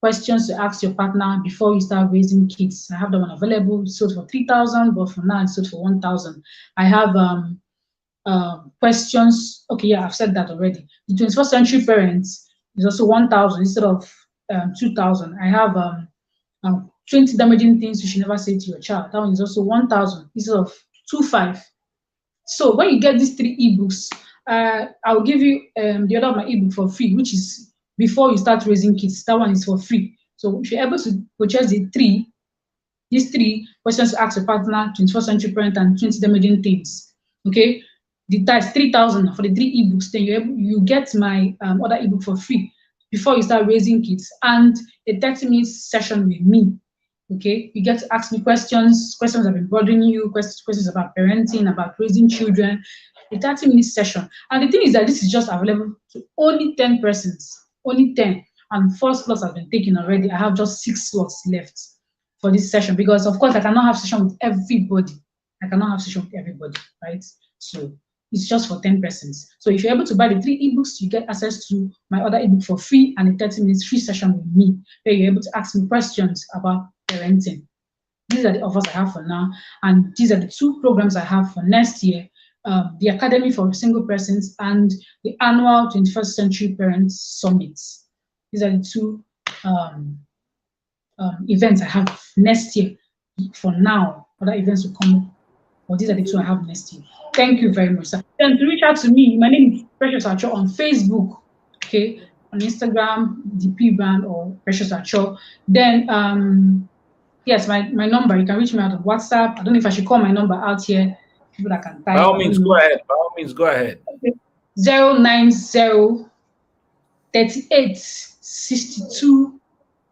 Speaker 2: questions to ask your partner before you start raising kids. I have that one available. It's sold for 3,000, but for now it's sold for 1,000. I have questions. Okay, yeah, I've said that already. The 21st Century Parents is also 1,000 instead of 2,000. I have 20 damaging things you should never say to your child. That one is also 1,000 instead of 2,500. So when you get these three ebooks, I'll give you the other of my ebook for free, which is Before You Start Raising Kids. That one is for free. So if you're able to purchase these three questions to ask your partner, 21st Century Parent, and 20 damaging things, okay, that's 3,000 for the three ebooks. Then you get my other ebook for free, Before You Start Raising Kids, and a 30-minute session with me. Okay, you get to ask me questions that have been bothering you, questions about parenting, about raising children. A 30-minute session. And the thing is that this is just available to only 10 persons, only 10. And 4 slots have been taken already. I have just 6 slots left for this session because, of course, I cannot have session with everybody. I cannot have session with everybody, right? So it's just for 10 persons. So if you're able to buy the three ebooks, you get access to my other ebook for free and a 30 minutes free session with me, where you're able to ask me questions about parenting. These are the offers I have for now, and these are the two programs I have for next year: the Academy for Single Persons and the annual 21st Century Parents Summit. These are the two events I have next year. For now, other events will come up, but these are the two I have next year. Thank you very much, sir. Then to reach out to me, my name is Precious Acho on Facebook, okay, on Instagram, DP brand or Precious Acho. Then yes, my number, you can reach me out on WhatsApp. I don't know if I should call my number out here, people that can
Speaker 1: By
Speaker 2: type,
Speaker 1: all
Speaker 2: I don't
Speaker 1: means, go
Speaker 2: know.
Speaker 1: ahead. By all means, go ahead.
Speaker 2: Okay. 090 38 62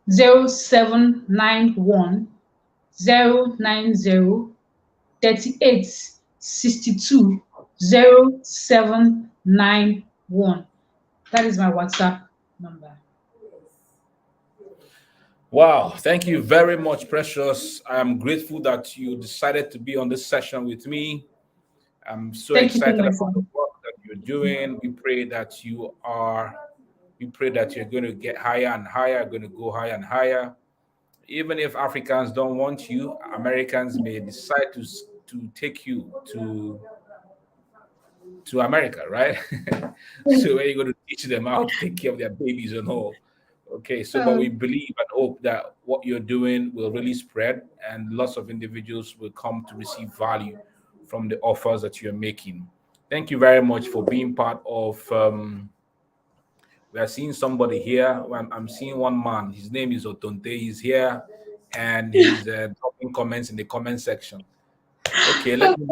Speaker 2: 0791 090 38 62 0791. That is my WhatsApp number.
Speaker 1: Wow, thank you very much, Precious. I am grateful that you decided to be on this session with me. I'm so
Speaker 2: Thank you so
Speaker 1: excited
Speaker 2: much,
Speaker 1: about
Speaker 2: sir.
Speaker 1: the work that you're doing. We pray that you're going to get higher and higher, going to go higher and higher. Even if Africans don't want you, Americans may decide to take you to America, right? So where you going to teach them how to take care of their babies and all. Okay, so but we
Speaker 2: Um,
Speaker 1: believe and hope that what you're doing will really spread and lots of individuals will come to receive value from the offers that you're making. Thank you very much for being part of. We are seeing somebody here. I'm seeing one man. His name is Otonte. He's here, and he's dropping comments in the comment section. Okay, let me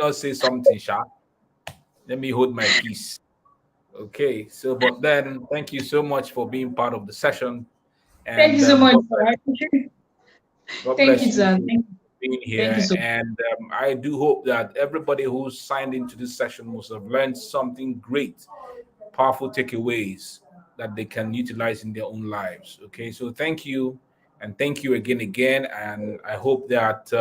Speaker 1: not say something, Sha. Let me hold my peace. Okay, so but then thank you so much for being part of the session,
Speaker 2: Thank you
Speaker 1: and
Speaker 2: so much, sir. I appreciate.
Speaker 1: God
Speaker 2: Thank you,
Speaker 1: bless you
Speaker 2: sir.
Speaker 1: for being
Speaker 2: Thank you
Speaker 1: here.
Speaker 2: so much.
Speaker 1: And I do hope that everybody who signed into this session must have learned something great, powerful takeaways that they can utilize in their own lives. Okay, so thank you, and thank you again, and I hope that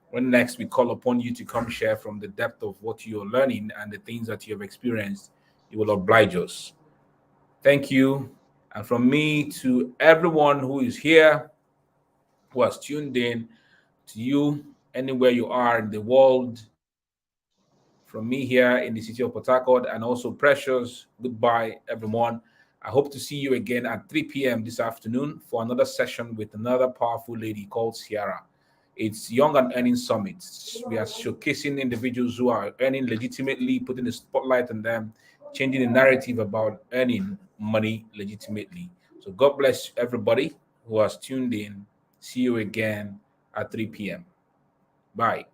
Speaker 1: when next we call upon you to come share from the depth of what you're learning and the things that you have experienced, you will oblige us. Thank you. And from me to everyone who is here, who has tuned in, to you, anywhere you are in the world, from me here in the city of Port Harcourt, and also Precious, goodbye, everyone. I hope to see you again at 3 p.m. this afternoon for another session with another powerful lady called Sierra. It's Young and Earning Summit. We are showcasing individuals who are earning legitimately, putting the spotlight on them, changing the narrative about earning money legitimately. So God bless everybody who has tuned in. See you again at 3 p.m. Bye.